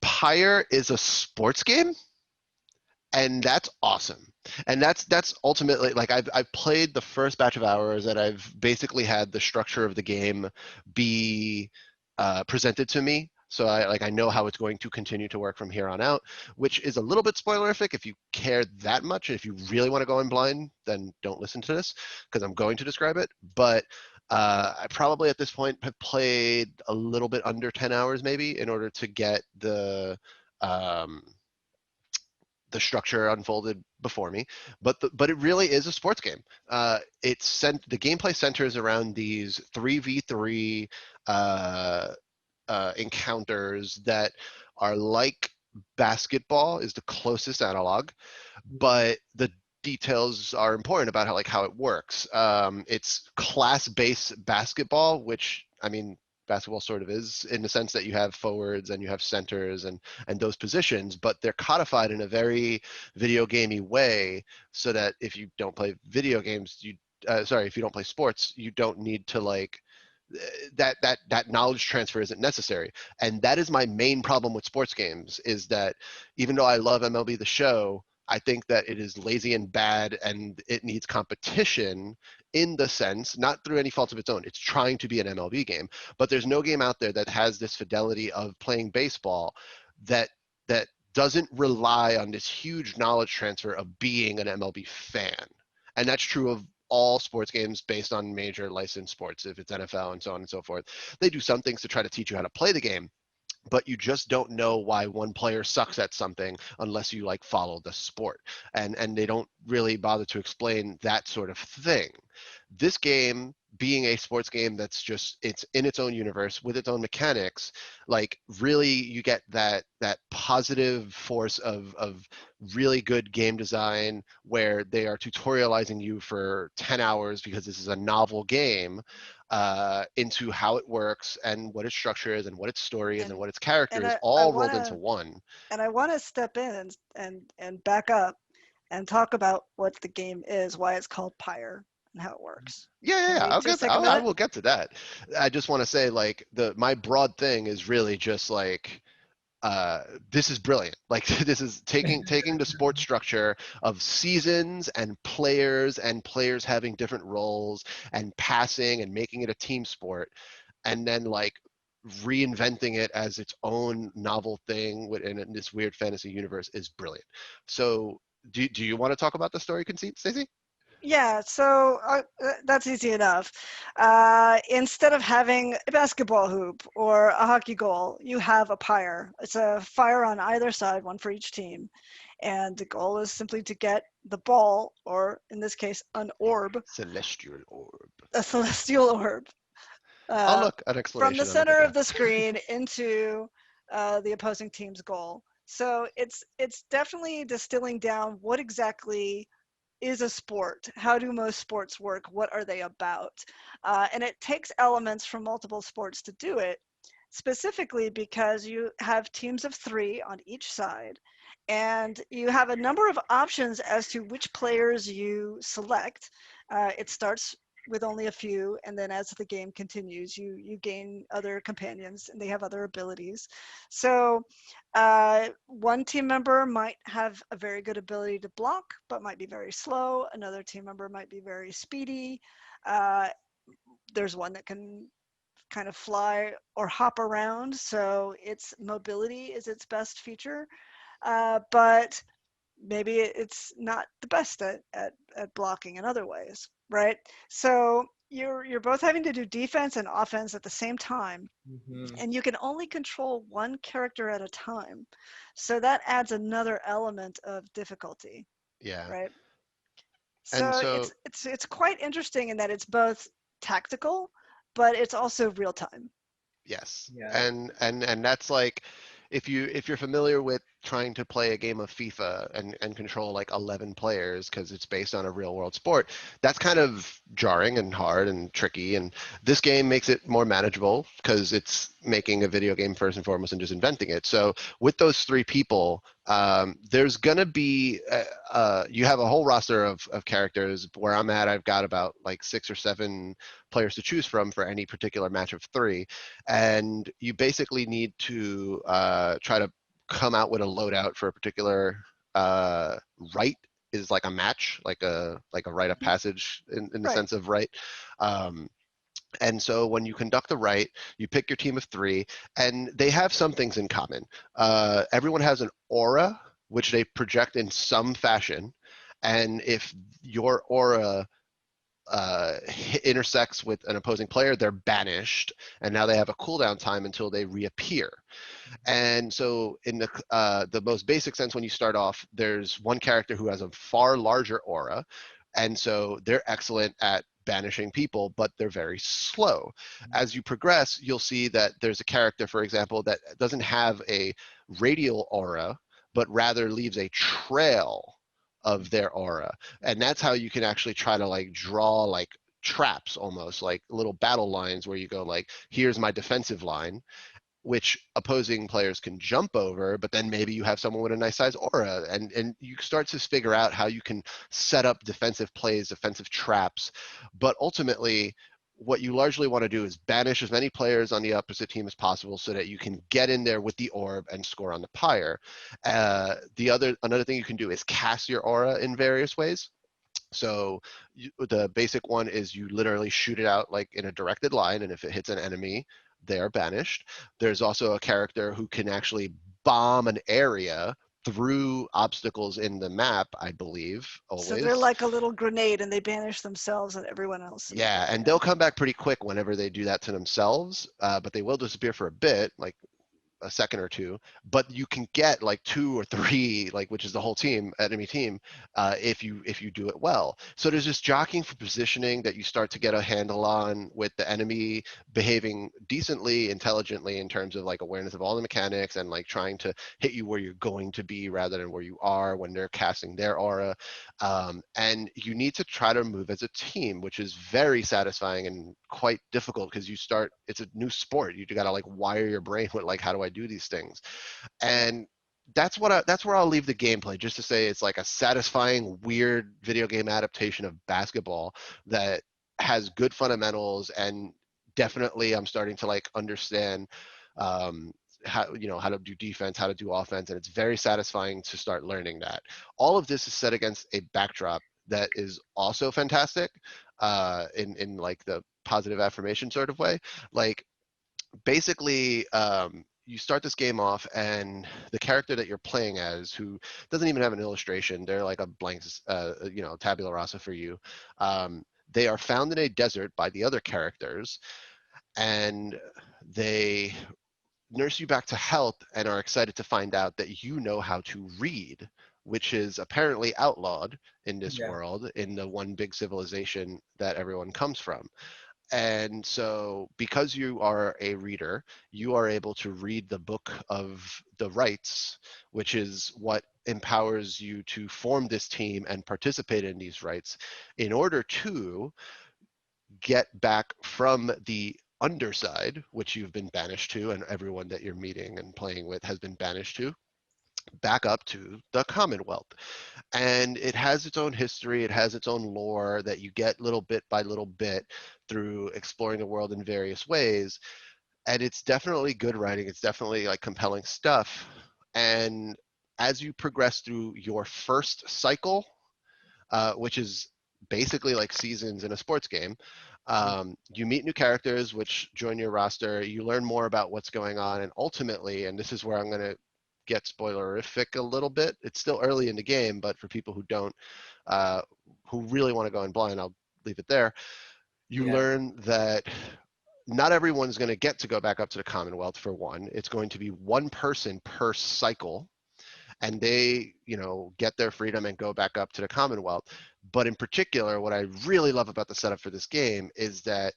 A: Pyre is a sports game, and that's awesome. And that's ultimately, like, I've played the first batch of hours, and I've basically had the structure of the game be presented to me, so I know how it's going to continue to work from here on out, which is a little bit spoilerific. If you care that much, if you really want to go in blind, then don't listen to this, because I'm going to describe it. But I probably at this point have played a little bit under 10 hours maybe in order to get um, the structure unfolded before me, but it really is a sports game. The gameplay centers around these 3v3 encounters that are like basketball is the closest analog, but the details are important about how it works. It's class-based basketball, which, I mean, basketball sort of is, in the sense that you have forwards and you have centers and those positions, but they're codified in a very video gamey way, so that if you don't play video games, if you don't play sports, you don't need to that knowledge transfer isn't necessary. And that is my main problem with sports games, is that even though I love MLB The Show, I think that it is lazy and bad, and it needs competition, in the sense, not through any fault of its own. It's trying to be an MLB game, but there's no game out there that has this fidelity of playing baseball that doesn't rely on this huge knowledge transfer of being an MLB fan. And that's true of all sports games based on major licensed sports, if it's NFL and so on and so forth. They do some things to try to teach you how to play the game, but you just don't know why one player sucks at something unless you follow the sport, and they don't really bother to explain that sort of thing. This game, being a sports game it's in its own universe with its own mechanics, really you get that positive force of really good game design, where they are tutorializing you for 10 hours, because this is a novel game, into how it works and what its structure is and what its story is and what its character
C: and
A: is,
C: I
A: all
C: want
A: rolled into
C: to
A: one.
C: step in and back up and talk about what the game is, why it's called Pyre, and how it works. Can
A: Yeah.
C: we just take a
A: I
C: minute?
A: will get to that. I just want to say, my broad thing is really just this is brilliant. This is taking the sports structure of seasons and players having different roles and passing and making it a team sport, and then reinventing it as its own novel thing in this weird fantasy universe is brilliant. So do you want to talk about the story conceit, Stacey?
C: Yeah, so that's easy enough. Instead of having a basketball hoop or a hockey goal, you have a pyre. It's a fire on either side, one for each team. And the goal is simply to get the ball, or in this case, an orb,
A: Celestial orb.
C: a celestial orb,
A: Oh,
C: uh,
A: look, an
C: from the
A: explanation. I'm like,
C: center
A: okay.
C: of the screen into the opposing team's goal. So it's definitely distilling down what exactly is a sport. How do most sports work? What are they about? And it takes elements from multiple sports to do it, specifically because you have teams of 3 on each side, and you have a number of options as to which players you select. It starts with only a few, and then as the game continues, you gain other companions, and they have other abilities. So one team member might have a very good ability to block, but might be very slow. Another team member might be very speedy. Uh, there's one that can kind of fly or hop around, so its mobility is its best feature. But maybe it's not the best at blocking in other ways, right? So you're both having to do defense and offense at the same time,
B: Mm-hmm.
C: and you can only control one character at a time. So that adds another element of difficulty,
A: Yeah.
C: right?
A: And
C: So
A: so,
C: it's quite interesting in that it's both tactical, but it's also real time.
A: yes.
B: Yeah.
A: And that's if you're familiar with trying to play a game of FIFA and control like 11 players because it's based on a real world sport, that's kind of jarring and hard and tricky. And this game makes it more manageable because it's making a video game first and foremost and just inventing it. So with those three people, there's gonna be you have a whole roster of characters. Where I'm at, I've got about like 6 or 7 players to choose from for any particular match of three, and you basically need to try to come out with a loadout for a particular uh, right is like a match, like a rite of passage in the
C: Right.
A: sense of right. Um, and so when you conduct a rite, you pick your team of three, and they have some things in common. Everyone has an aura, which they project in some fashion. And if your aura intersects with an opposing player, they're banished, and now they have a cooldown time until they reappear. And so, in the most basic sense, when you start off, there's one character who has a far larger aura, and so they're excellent at banishing people, but they're very slow. As you progress, you'll see that there's a character, for example, that doesn't have a radial aura, but rather leaves a trail of their aura, and that's how you can actually try to like draw like traps, almost like little battle lines where you go like, here's my defensive line, which opposing players can jump over, but then maybe you have someone with a nice size aura, and you start to figure out how you can set up defensive plays, defensive traps. But ultimately, what you largely want to do is banish as many players on the opposite team as possible so that you can get in there with the orb and score on the pyre. Another thing you can do is cast your aura in various ways. So the basic one is you literally shoot it out like in a directed line, and if it hits an enemy, they are banished. There's also a character who can actually bomb an area through obstacles in the map, I believe,
C: So they're
A: always.
C: like a little grenade, and they banish themselves and everyone else.
A: Yeah, and they'll come back pretty quick whenever they do that to themselves, but they will disappear for a bit, like a second or two, but you can get like 2 or 3, like, which is the whole team, enemy team, if you do it well. So there's this jockeying for positioning that you start to get a handle on, with the enemy behaving decently intelligently in terms of like awareness of all the mechanics and like trying to hit you where you're going to be rather than where you are when they're casting their aura. And you need to try to move as a team, which is very satisfying and quite difficult because it's a new sport. You got to like wire your brain with like, how do I do these things? And that's where I'll leave the gameplay, just to say it's like a satisfying, weird video game adaptation of basketball that has good fundamentals, and definitely I'm starting to like understand um, how to do defense, how to do offense, and it's very satisfying to start learning that. All of this is set against a backdrop that is also fantastic, in like the positive affirmation sort of way. Like, basically, you start this game off, and the character that you're playing as, who doesn't even have an illustration, they're like a blank, tabula rasa for you. They are found in a desert by the other characters, and they nurse you back to health and are excited to find out that you know how to read, which is apparently outlawed in this
B: Yeah.
A: world, in the one big civilization that everyone comes from. And so, because you are a reader, you are able to read the book of the rites, which is what empowers you to form this team and participate in these rites in order to get back from the underside, which you've been banished to, and everyone that you're meeting and playing with has been banished to, back up to the Commonwealth. And it has its own history, it has its own lore that you get little bit by little bit through exploring the world in various ways. And it's definitely good writing, it's definitely like compelling stuff. And as you progress through your first cycle, which is basically like seasons in a sports game, you meet new characters which join your roster, you learn more about what's going on, and ultimately, and this is where I'm going to get spoilerific a little bit, it's still early in the game, but for people uh, who really want to go in blind, I'll leave it there. You
B: Yeah.
A: learn that not everyone's going to get to go back up to the Commonwealth. For one, it's going to be one person per cycle, and they, get their freedom and go back up to the Commonwealth. But in particular, what I really love about the setup for this game is that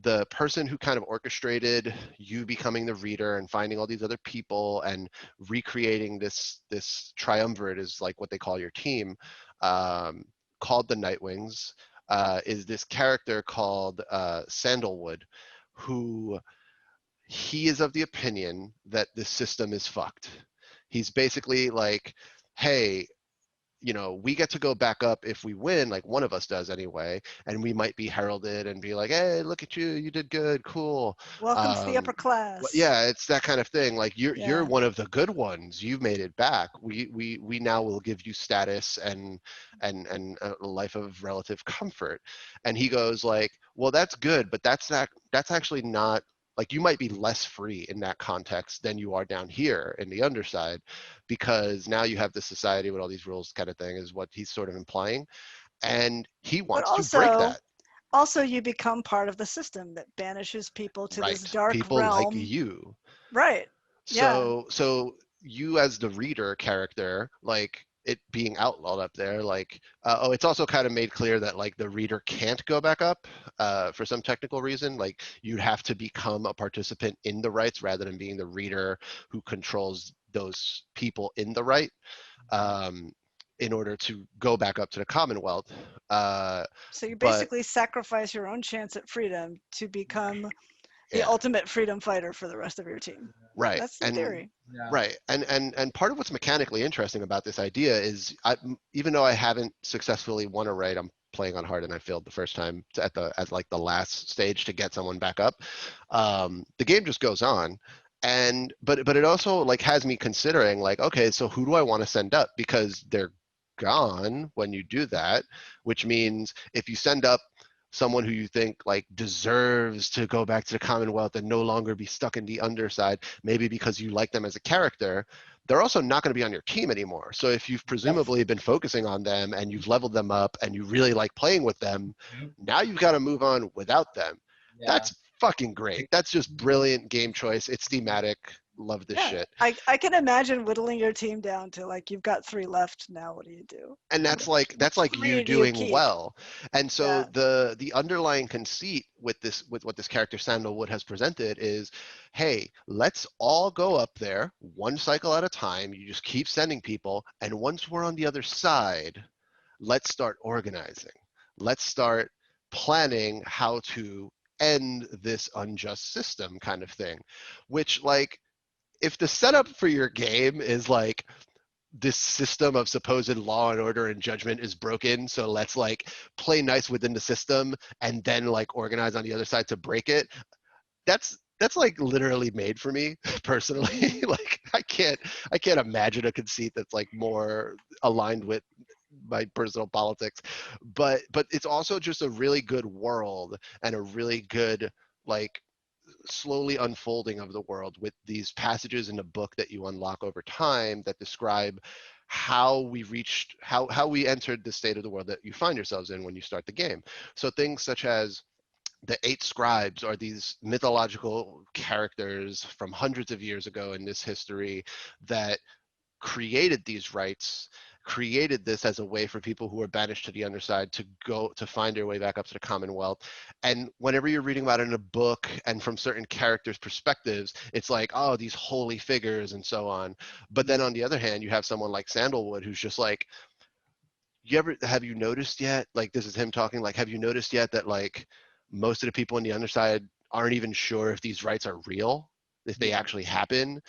A: the person who kind of orchestrated you becoming the reader and finding all these other people and recreating this triumvirate is like what they call your team, um, called the Nightwings, is this character called Sandalwood, who he is of the opinion that the system is fucked. He's basically like, hey, we get to go back up if we win, like one of us does anyway, and we might be heralded and be like, hey, look at you, you did good, cool.
C: Welcome to the upper class.
A: Yeah, it's that kind of thing. Like you're
C: Yeah.
A: one of the good ones. You've made it back. We now will give you status and a life of relative comfort. And he goes like, well, that's good, but that's actually not, like, you might be less free in that context than you are down here in the underside, because now you have this society with all these rules kind of thing, is what he's sort of implying. And he
C: But
A: wants to break that.
C: also you become part of the system that banishes people to this
A: Right.
C: dark
A: People like
C: realm.
A: you.
C: Right. Yeah.
A: So you as the reader character, like it being outlawed up there, like oh, it's also kind of made clear that like the reader can't go back up for some technical reason. Like you'd have to become a participant in the rights rather than being the reader who controls those people in the right, um, in order to go back up to the Commonwealth.
C: So you
A: But
C: basically sacrifice your own chance at freedom to become the
A: yeah,
C: ultimate freedom fighter for the rest of your team.
A: right.
C: That's the
A: And
C: theory.
B: Yeah.
A: right, and part of what's mechanically interesting about this idea is, even though I haven't successfully won a raid, I'm playing on hard and I failed the first time at like the last stage to get someone back up. The game just goes on, and but it also like has me considering like, okay, so who do I want to send up, because they're gone when you do that, which means if you send up someone who you think like deserves to go back to the Commonwealth and no longer be stuck in the underside, maybe because you like them as a character, they're also not going to be on your team anymore. So if you've presumably been focusing on them and you've leveled them up and you really like playing with them, now you've got to move on without them.
B: Yeah.
A: That's fucking great. That's just brilliant game choice. It's thematic. Love this
C: Yeah.
A: shit.
C: I can imagine whittling your team down to like you've got 3 left. Now what do you do?
A: And that's like
C: Which
A: you
C: 3 do you
A: doing
C: keep?
A: well. And so
C: Yeah.
A: the underlying conceit with what this character Sandalwood has presented is, hey, let's all go up there one cycle at a time. You just keep sending people, and once we're on the other side, let's start organizing. Let's start planning how to end this unjust system, kind of thing. Which, like, if the setup for your game is like this system of supposed law and order and judgment is broken, so let's like play nice within the system and then like organize on the other side to break it, that's like literally made for me personally. Like I can't imagine a conceit that's like more aligned with my personal politics. But it's also just a really good world and a really good, like, slowly unfolding of the world with these passages in the book that you unlock over time that describe how we reached, how we entered the state of the world that you find yourselves in when you start the game. So things such as the 8 scribes are these mythological characters from hundreds of years ago in this history that created these rights, created this as a way for people who were banished to the underside to go to find their way back up to the Commonwealth. And whenever you're reading about it in a book and from certain characters' perspectives, it's like, oh, these holy figures and so on. But then on the other hand, you have someone like Sandalwood who's just like, have you noticed yet, like, this is him talking, like, have you noticed yet that like most of the people on the underside aren't even sure if these rights are real, if they actually happen.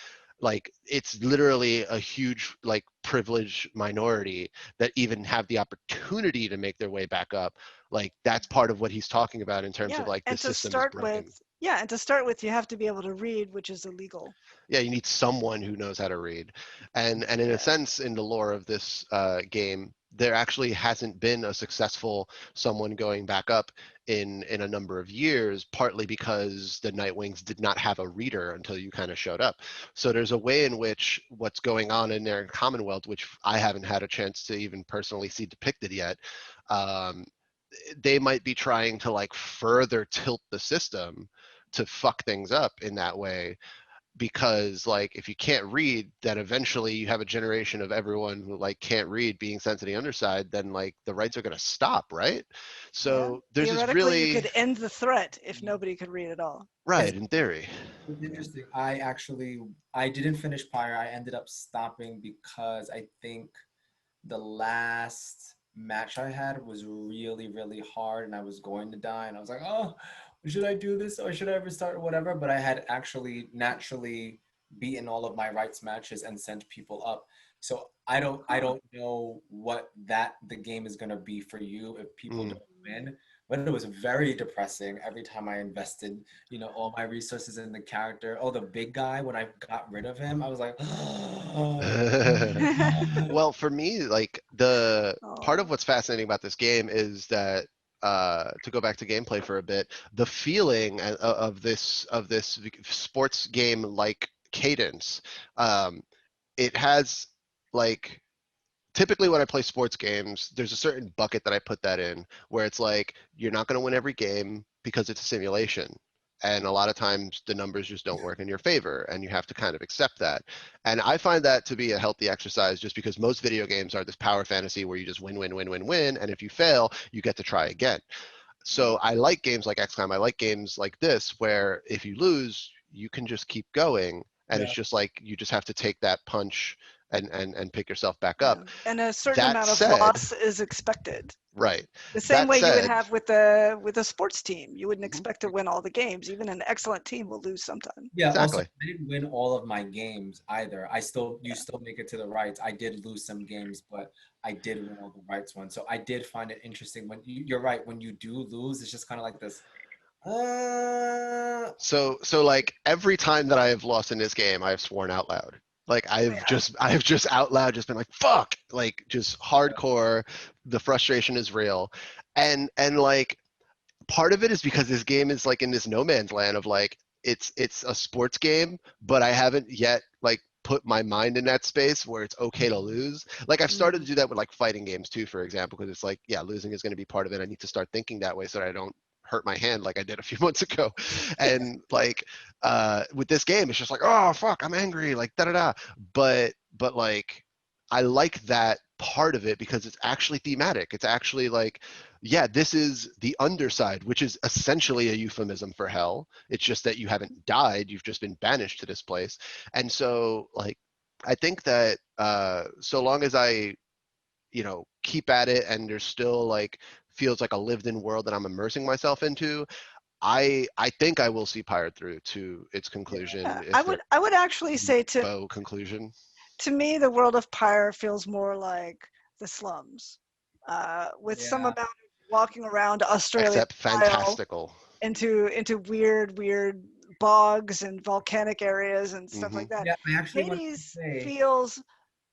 A: Like, it's literally a huge like privileged minority that even have the opportunity to make their way back up. Like, that's part of what he's talking about in terms of
C: Yeah.
A: like the
C: And to
A: system is
C: start
A: broken.
C: with, yeah, and to start with, you have to be able to read, which is illegal.
A: Yeah, you need someone who knows how to read. And in a
C: Yeah.
A: sense, in the lore of this game, there actually hasn't been a successful someone going back up in a number of years, partly because the Nightwings did not have a reader until you kind of showed up. So there's a way in which what's going on in their Commonwealth, which I haven't had a chance to even personally see depicted yet, um, they might be trying to like further tilt the system to fuck things up in that way, because like if you can't read, then eventually you have a generation of everyone who like can't read being sent to the underside, then like the rights are going to stop, right?
C: Yeah.
A: So there's this
C: Theoretically, you
A: really
C: could end the threat if nobody could read at all.
A: right in theory.
B: It's interesting. I didn't finish Pyre. I ended up stopping because I think the last match I had was really, really hard and I was going to die. And I was like, oh, should I do this or should I restart or whatever? But I had actually naturally beaten all of my rights matches and sent people up. So I don't know what the game is gonna be for you if people
A: Mm.
B: don't win. But it was very depressing every time I invested, all my resources in the character. Oh, the big guy, when I got rid of him, I was like, oh,
A: Well, for me, like the part of
C: Oh,
A: what's fascinating about this game is that to go back to gameplay for a bit, the feeling of this sports game like cadence, um, it has like typically when I play sports games, there's a certain bucket that I put that in where it's like you're not going to win every game because it's a simulation. And a lot of times the numbers just don't work in your favor and you have to kind of accept that. And I find that to be a healthy exercise just because most video games are this power fantasy where you just win, win, win, win, win. And if you fail, you get to try again. So I like games like XCOM. I like games like this where if you lose, you can just keep going. And it's
B: yeah.
A: just like you just have to take that punch and pick yourself back
C: yeah.
A: up.
C: And a certain
A: That
C: amount of
A: said,
C: loss is expected.
A: right.
C: The same
A: That
C: way you would
A: said,
C: have with a sports team. You wouldn't
A: mhm,
C: expect to win all the games. Even an excellent team will lose sometime.
B: Yeah, also
A: exactly.
B: I didn't win all of my games either. You still make it to the rights. I did lose some games, but I did win all the rights ones. So I did find it interesting when you're right, when you do lose, it's just kind of like this, uh
A: So like every time that I have lost in this game, I have sworn out loud. Like
C: Yeah.
A: I've just out loud just been like fuck, like just hardcore. The frustration is real, and like part of it is because this game is like in this no man's land of like it's a sports game, but I haven't yet like put my mind in that space where it's okay to lose. Like I've started to
C: Mm.
A: do that with like fighting games too, for example, because it's like, yeah, losing is going to be part of it. I need to start thinking that way so that I don't hurt my hand like I did a few months ago. And like with this game, it's just like, oh fuck, I'm angry, like da da da. But like I like that part of it because it's actually thematic. It's actually like, yeah, this is the underside, which is essentially a euphemism for hell. It's just that you haven't died, you've just been banished to this place. And so like I think that so long as I, keep at it and there's still like feels like a lived in world that I'm immersing myself into, I think I will see Pirate through to its
C: Yeah,
A: conclusion,
C: I
A: if
C: would
A: not
C: I would actually say
A: bow conclusion.
C: to me the world of Pyre feels more like the slums, with some
B: yeah.
C: amount of walking around Australia
A: Except
C: style
A: fantastical.
C: into weird bogs and volcanic areas and stuff
A: Hmm.
C: like that.
B: Yeah, I actually wanted to
C: Hades
B: say,
C: feels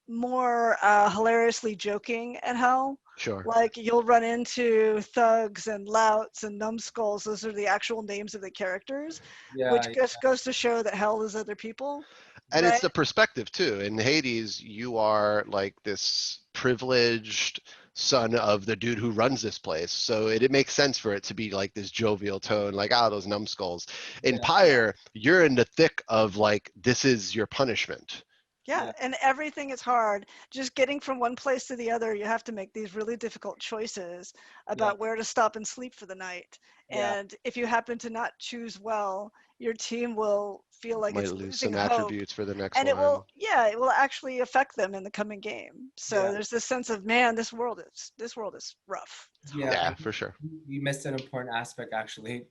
C: more hilariously joking at hell.
A: Sure.
C: Like you'll run into thugs and louts and numbskulls. Those are the actual names of the characters,
B: yeah,
C: which just goes to show that hell is other people,
A: And it's
C: right?
A: the perspective too. In Hades, you are like this privileged son of the dude who runs this place. So it makes sense for it to be like this jovial tone, like, those numbskulls. In
B: yeah,
C: Yeah.
A: Pyre, you're in the thick of like, this is your punishment.
C: Yeah,
B: yeah,
C: and everything is hard. Just getting from one place to the other, you have to make these really difficult choices
B: yeah,
C: about where to stop and sleep for the night.
B: yeah,
C: And if you happen to not choose well, your team will feel like
A: Might
C: it's
A: lose
C: losing
A: some
C: hope.
A: attributes for the next
C: And it
A: one.
C: will, yeah, it will actually affect them in the coming game. So
B: yeah.
C: there's this sense of, man, this world is rough. It's
B: Yeah,
C: hard.
A: Yeah, for sure.
B: you missed an important aspect actually.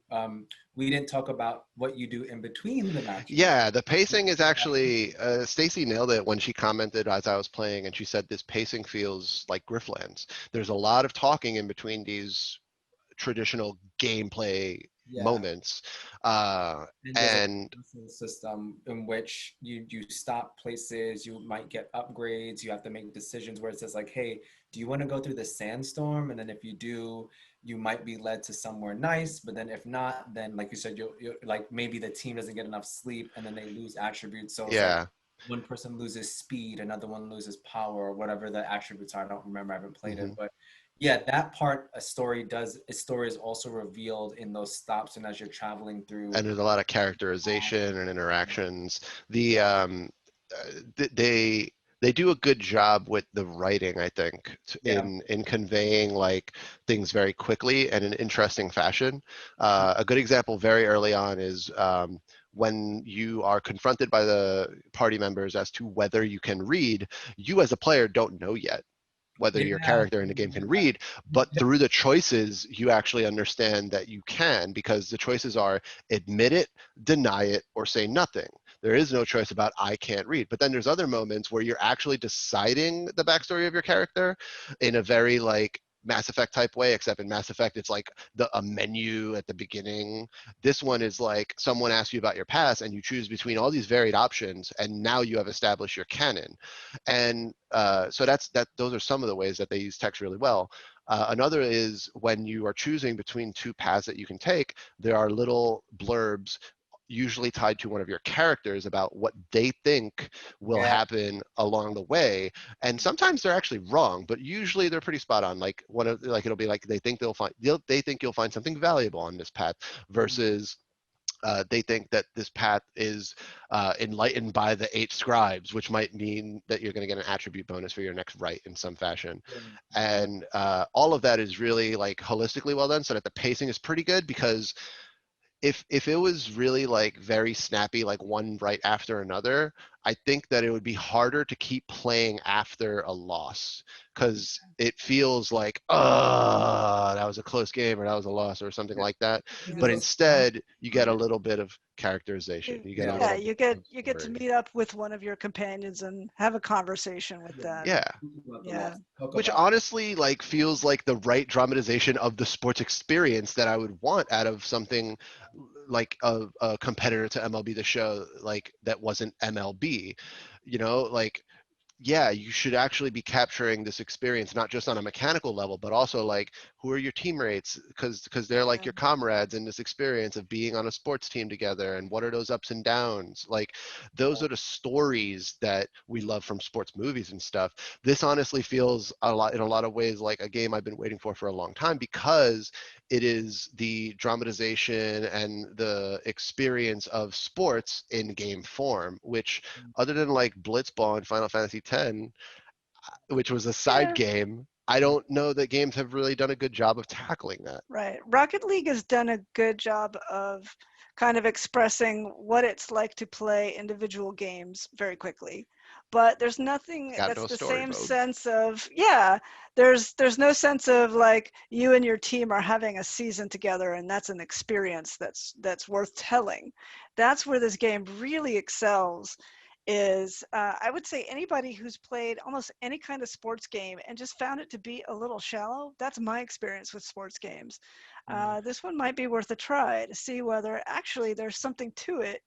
B: We didn't talk about what you do in between the matches.
A: Yeah, the pacing is
B: Yeah,
A: actually Stacy nailed it when she commented as I was playing, and she said this pacing feels like Grifflands. There's a lot of talking in between these traditional gameplay
B: yeah.
A: moments,
B: And there's a
A: and
B: progression system in which you stop places, you might get upgrades, you have to make decisions where it says like, hey, do you want to go through the sandstorm? And then if you do, you might be led to somewhere nice, but then if not, then like you said, you like maybe the team doesn't get enough sleep and then they lose attributes. So it's like
A: yeah,
B: one person loses speed, another one loses power, or whatever the attributes are. I don't remember, I haven't played it,
A: hmm
B: but Yeah, that part a story is also revealed in those stops and as you're traveling through.
A: And there's a lot of characterization and interactions. The they do a good job with the writing, I think,
B: Yeah.
A: in conveying like things very quickly and in interesting fashion. A good example very early on is when you are confronted by the party members as to whether you can read, you as a player don't know yet whether your
B: Yeah.
A: character in the game can read, but through the choices, you actually understand that you can, because the choices are admit it, deny it, or say nothing. There is no choice about I can't read. But then there's other moments where you're actually deciding the backstory of your character in a very like Mass Effect type way, except in Mass Effect, it's like a menu at the beginning. This one is like someone asks you about your past and you choose between all these varied options, and now you have established your canon. And so those are some of the ways that they use text really well. Another is when you are choosing between two paths that you can take, there are little blurbs usually tied to one of your characters about what they think will
B: Yeah.
A: happen along the way. And sometimes they're actually wrong, but usually they're pretty spot on. Like it'll be like they think you'll find something valuable on this path versus they think that this path is enlightened by the 8 scribes, which might mean that you're going to get an attribute bonus for your next write in some fashion. And all of that is really like holistically well done, so that the pacing is pretty good. Because if it was really like very snappy, like one right after another, I think that it would be harder to keep playing after a loss, because it feels like, that was a close game, or that was a loss, or something
B: Yeah.
A: like that.
B: Because
A: But
B: it's also
A: instead, you get a little bit of characterization. You get a
B: Yeah.
C: Yeah,
A: little
C: you
A: bit
C: get
A: of
C: you get to
A: story.
C: meet up with one of your companions and have a conversation with them.
A: Yeah.
B: Talk about the
C: Yeah,
B: loss. Talk
A: Which
B: about
A: honestly like feels like the right dramatization of the sports experience that I would want out of something like a competitor to MLB The Show, like that wasn't MLB. Like, yeah, you should actually be capturing this experience not just on a mechanical level, but also like who are your teammates, because they're like
C: yeah,
A: your comrades in this experience of being on a sports team together, and what are those ups and downs. Like, those are the stories that we love from sports movies and stuff. This honestly feels a lot in a lot of ways like a game I've been waiting for a long time, because it is the dramatization and the experience of sports in game form, which, other than like Blitzball and Final Fantasy X, which was a side
C: yeah.
A: game, I don't know that games have really done a good job of tackling that.
C: Right. Rocket League has done a good job of kind of expressing what it's like to play individual games very quickly. But there's nothing
A: Got
C: that's
A: no
C: the
A: story
C: same
A: mode.
C: sense of, yeah, there's no sense of like you and your team are having a season together and that's an experience that's worth telling. That's where this game really excels is I would say anybody who's played almost any kind of sports game and just found it to be a little shallow. That's my experience with sports games. This one might be worth a try to see whether actually there's something to it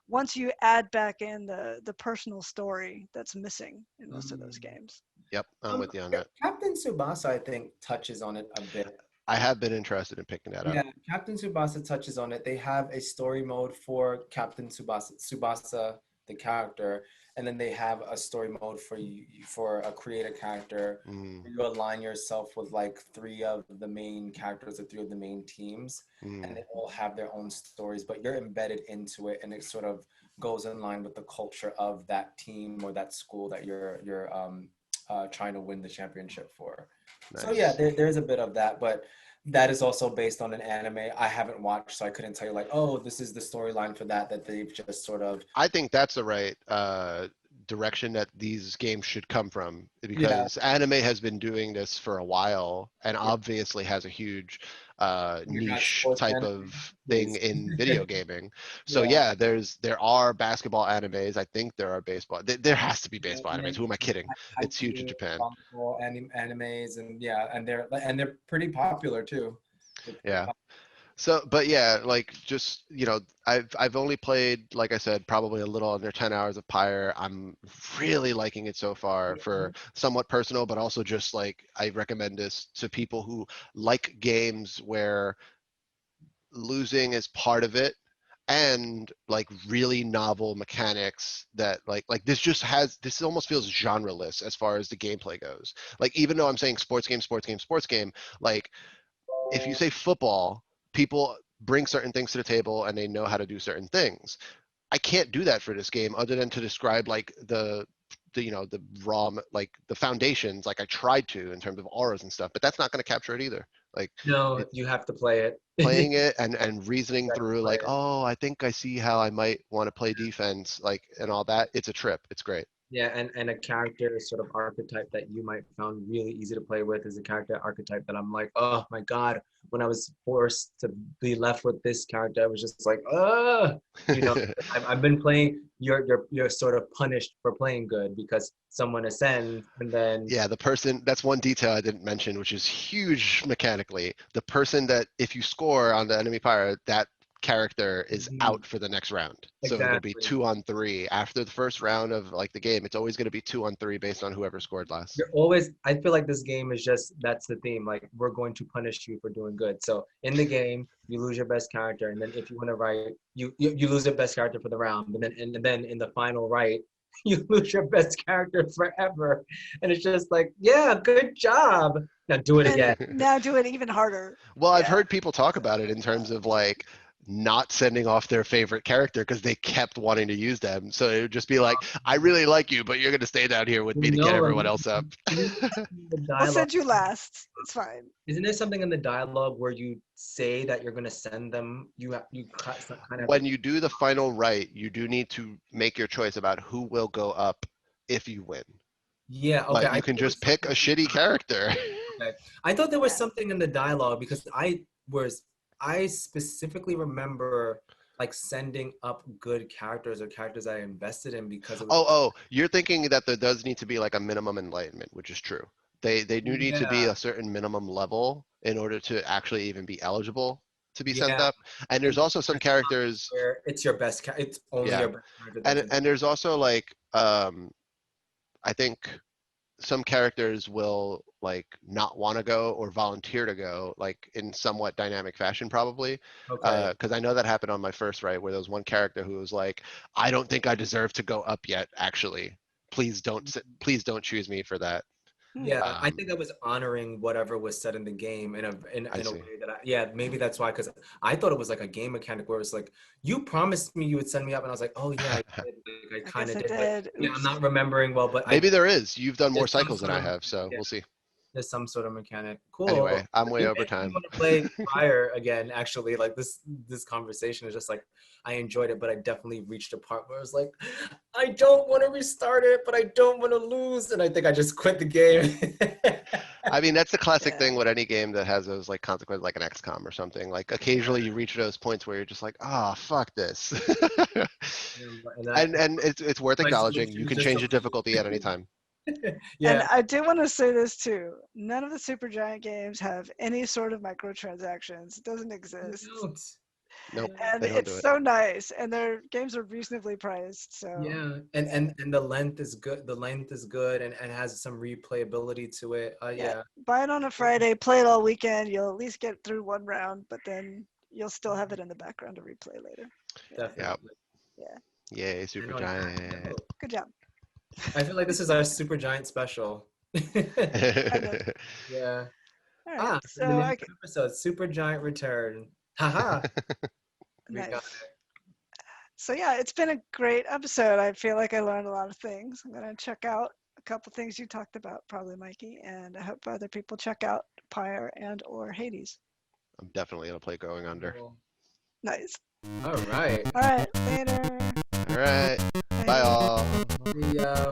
C: once you add back in the personal story that's missing in most of those games.
A: Yep, I'm with you on that.
B: Captain Tsubasa, I think, touches on it a bit.
A: I have been interested in picking that up.
B: Yeah, Captain Tsubasa touches on it. They have a story mode for Captain Tsubasa, the character, and then they have a story mode for you for a creator character.
A: Mm,
B: You align yourself with like 3 of the main characters or 3 of the main teams, and
A: mm.
B: they all have their own stories, but you're embedded into it, and it sort of goes in line with the culture of that team or that school that you're trying to win the championship for. So yeah,
A: Nice.
B: there's a bit of that, but that is also based on an anime I haven't watched, so I couldn't tell you like, oh, this is the storyline for that they've just sort of.
A: I think that's the right direction that these games should come from,
B: Yeah,
A: because anime has been doing this for a while and
B: yeah.
A: obviously has a huge
B: You got
A: niche
B: sports
A: type
B: anime,
A: of thing
B: please.
A: in video gaming. So
B: Yeah,
A: yeah, there are basketball animes. I think there are baseball. There has to be
B: yeah,
A: baseball
B: yeah.
A: animes. Who am I kidding? It's huge in
B: Haikyuu,
A: Japan.
B: basketball, animes, and yeah, and they're pretty popular too. They're pretty
A: Yeah. So, but yeah, like just I've only played, like I said, probably a little under 10 hours of Pyre. I'm really liking it so far, for
B: popular.
A: somewhat personal, but also just like I recommend this to people who like games where losing is part of it, and like really novel mechanics that like this almost feels genreless as far as the gameplay goes. Like even though I'm saying sports game, sports game, sports game, like if you say football, people bring certain things to the table and they know how to do certain things. I can't do that for this game other than to describe like the the raw, like the foundations, like I tried to in terms of auras and stuff, but that's not going to capture it either. Like
B: No,
A: it's
B: you have to play it.
A: playing it and reasoning
B: You have to
A: through
B: play
A: like,
B: it.
A: oh, I think I see how I might want to play defense, like, and all that. It's a trip. It's great.
B: Yeah, and a character sort of archetype that you might found really easy to play with is a character archetype that I'm like, oh my God, when I was forced to be left with this character, I was just like, you know, I've been playing, you're sort of punished for playing good because someone ascends and then
A: Yeah, the person, that's one detail I didn't mention, which is huge mechanically. The person that, if you score on the enemy pirate, that character is
B: Mhm,
A: out for the next round. So it'll be
B: exactly.
A: 2-on-3. After the first round of like the game, it's always going to be 2-on-3 based on whoever scored last.
B: You're always, I feel like this game is just, that's the theme. Like, we're going to punish you for doing good. So in the game, you lose your best character. And then if you want to write, you lose your best character for the round. And then in the final right, you lose your best character forever. And it's just like, yeah, good job. Now do it
C: And
B: again.
C: now do it even harder.
A: Well, I've
C: Yeah.
A: heard people talk about it in terms of like not sending off their favorite character because they kept wanting to use them. So it would just be like, I really like you, but you're going to stay down here with me to get
B: No,
A: everyone else up.
B: isn't there something in the
C: I'll
B: dialogue?
C: send you last. It's fine.
B: Isn't there something in the dialogue where you say that you're going to send them? You kind of have to.
A: When you do the final right, you do need to make your choice about who will go up if you win.
B: Yeah. Okay.
A: Like
B: I
A: you
B: thought
A: can
B: there was
A: just pick a
B: something.
A: shitty character.
B: Okay. I thought there was
C: Yeah.
B: something in the dialogue because I specifically remember like sending up good characters or characters I invested in because it was
A: Oh, you're thinking that there does need to be like a minimum enlightenment, which is true. They do need to be
B: yeah,
A: a certain minimum level in order to actually even be eligible to be sent
B: yeah.
A: up. And
B: And
A: there's also some
B: there's times
A: characters,
B: where it's your best it's only
A: yeah.
B: your best character that's
A: And
B: in.
A: and there's also like I think some characters will like not want to go or volunteer to go like in somewhat dynamic fashion probably,
B: Okay.
A: because I know that happened on my first right where there was one character who was like, I don't think I deserve to go up yet, actually, please don't choose me for that.
C: Hmm.
B: Yeah, I think I was honoring whatever was said in the game in a
A: I
B: in a
A: see.
B: way that yeah, maybe that's why, because I thought it was like a game mechanic where it's like you promised me you would send me up and I was like, oh yeah, I did. Like, I
C: I
B: kind
C: guess
B: of
C: I
B: did, but
C: did.
B: yeah, I'm
C: Oops.
B: not remembering well, but I
A: Maybe there is, you've done more
B: there's some
A: cycles than
B: sort
A: I
B: of
A: have, so
B: yeah,
A: we'll see.
B: there's some sort of mechanic. Cool.
A: Anyway, I'm way
B: It
A: over
B: makes me
A: time.
B: want to play Fire again. Actually, like this conversation is just like I enjoyed it, but I definitely reached a part where I was like, I don't want to restart it, but I don't want to lose, and I think I just quit the game.
A: I mean, that's the classic
C: Yeah.
A: thing with any game that has those like consequences, like an XCOM or something. Like occasionally you reach those points where you're just like, ah, oh, fuck this.
B: And I,
A: And it's worth
B: my
A: acknowledging. You
B: solution is
A: can
B: just
A: change
B: to
A: the difficulty at any
B: leave.
A: time.
C: And
B: Yeah.
C: I do want to say this too. None of the SuperGiant games have any sort of microtransactions. It doesn't
B: They
C: exist.
B: don't.
A: Nope,
C: And
A: they don't
C: it's
A: do it.
C: so nice. And their games are reasonably priced. So
B: Yeah, and the length is good. The length is good and has some replayability to it.
C: yeah,
B: Yeah.
C: buy it on a Friday, play it all weekend. You'll at least get through one round, but then you'll still have it in the background to replay later. Yeah.
A: Yeah.
B: Definitely.
C: Yeah.
A: Yay,
B: And
A: Super
B: on that
A: Giant.
B: note,
C: Good job.
B: I feel like this is our Super Giant special.
C: Kind of.
B: Yeah.
C: All right.
B: Ah,
C: So
B: and the name of the episode, Super Giant Return. Haha. We got
C: nice. So yeah, it's been a great episode. I feel like I learned a lot of things. I'm gonna check out a couple things you talked about, probably Mikey, and I hope other people check out Pyre and or Hades.
A: I'm definitely gonna play Going
B: it.
A: Under.
B: Cool.
C: Nice.
B: All right.
C: All right, later.
A: All right, bye
C: Bye.
A: all.
B: See ya.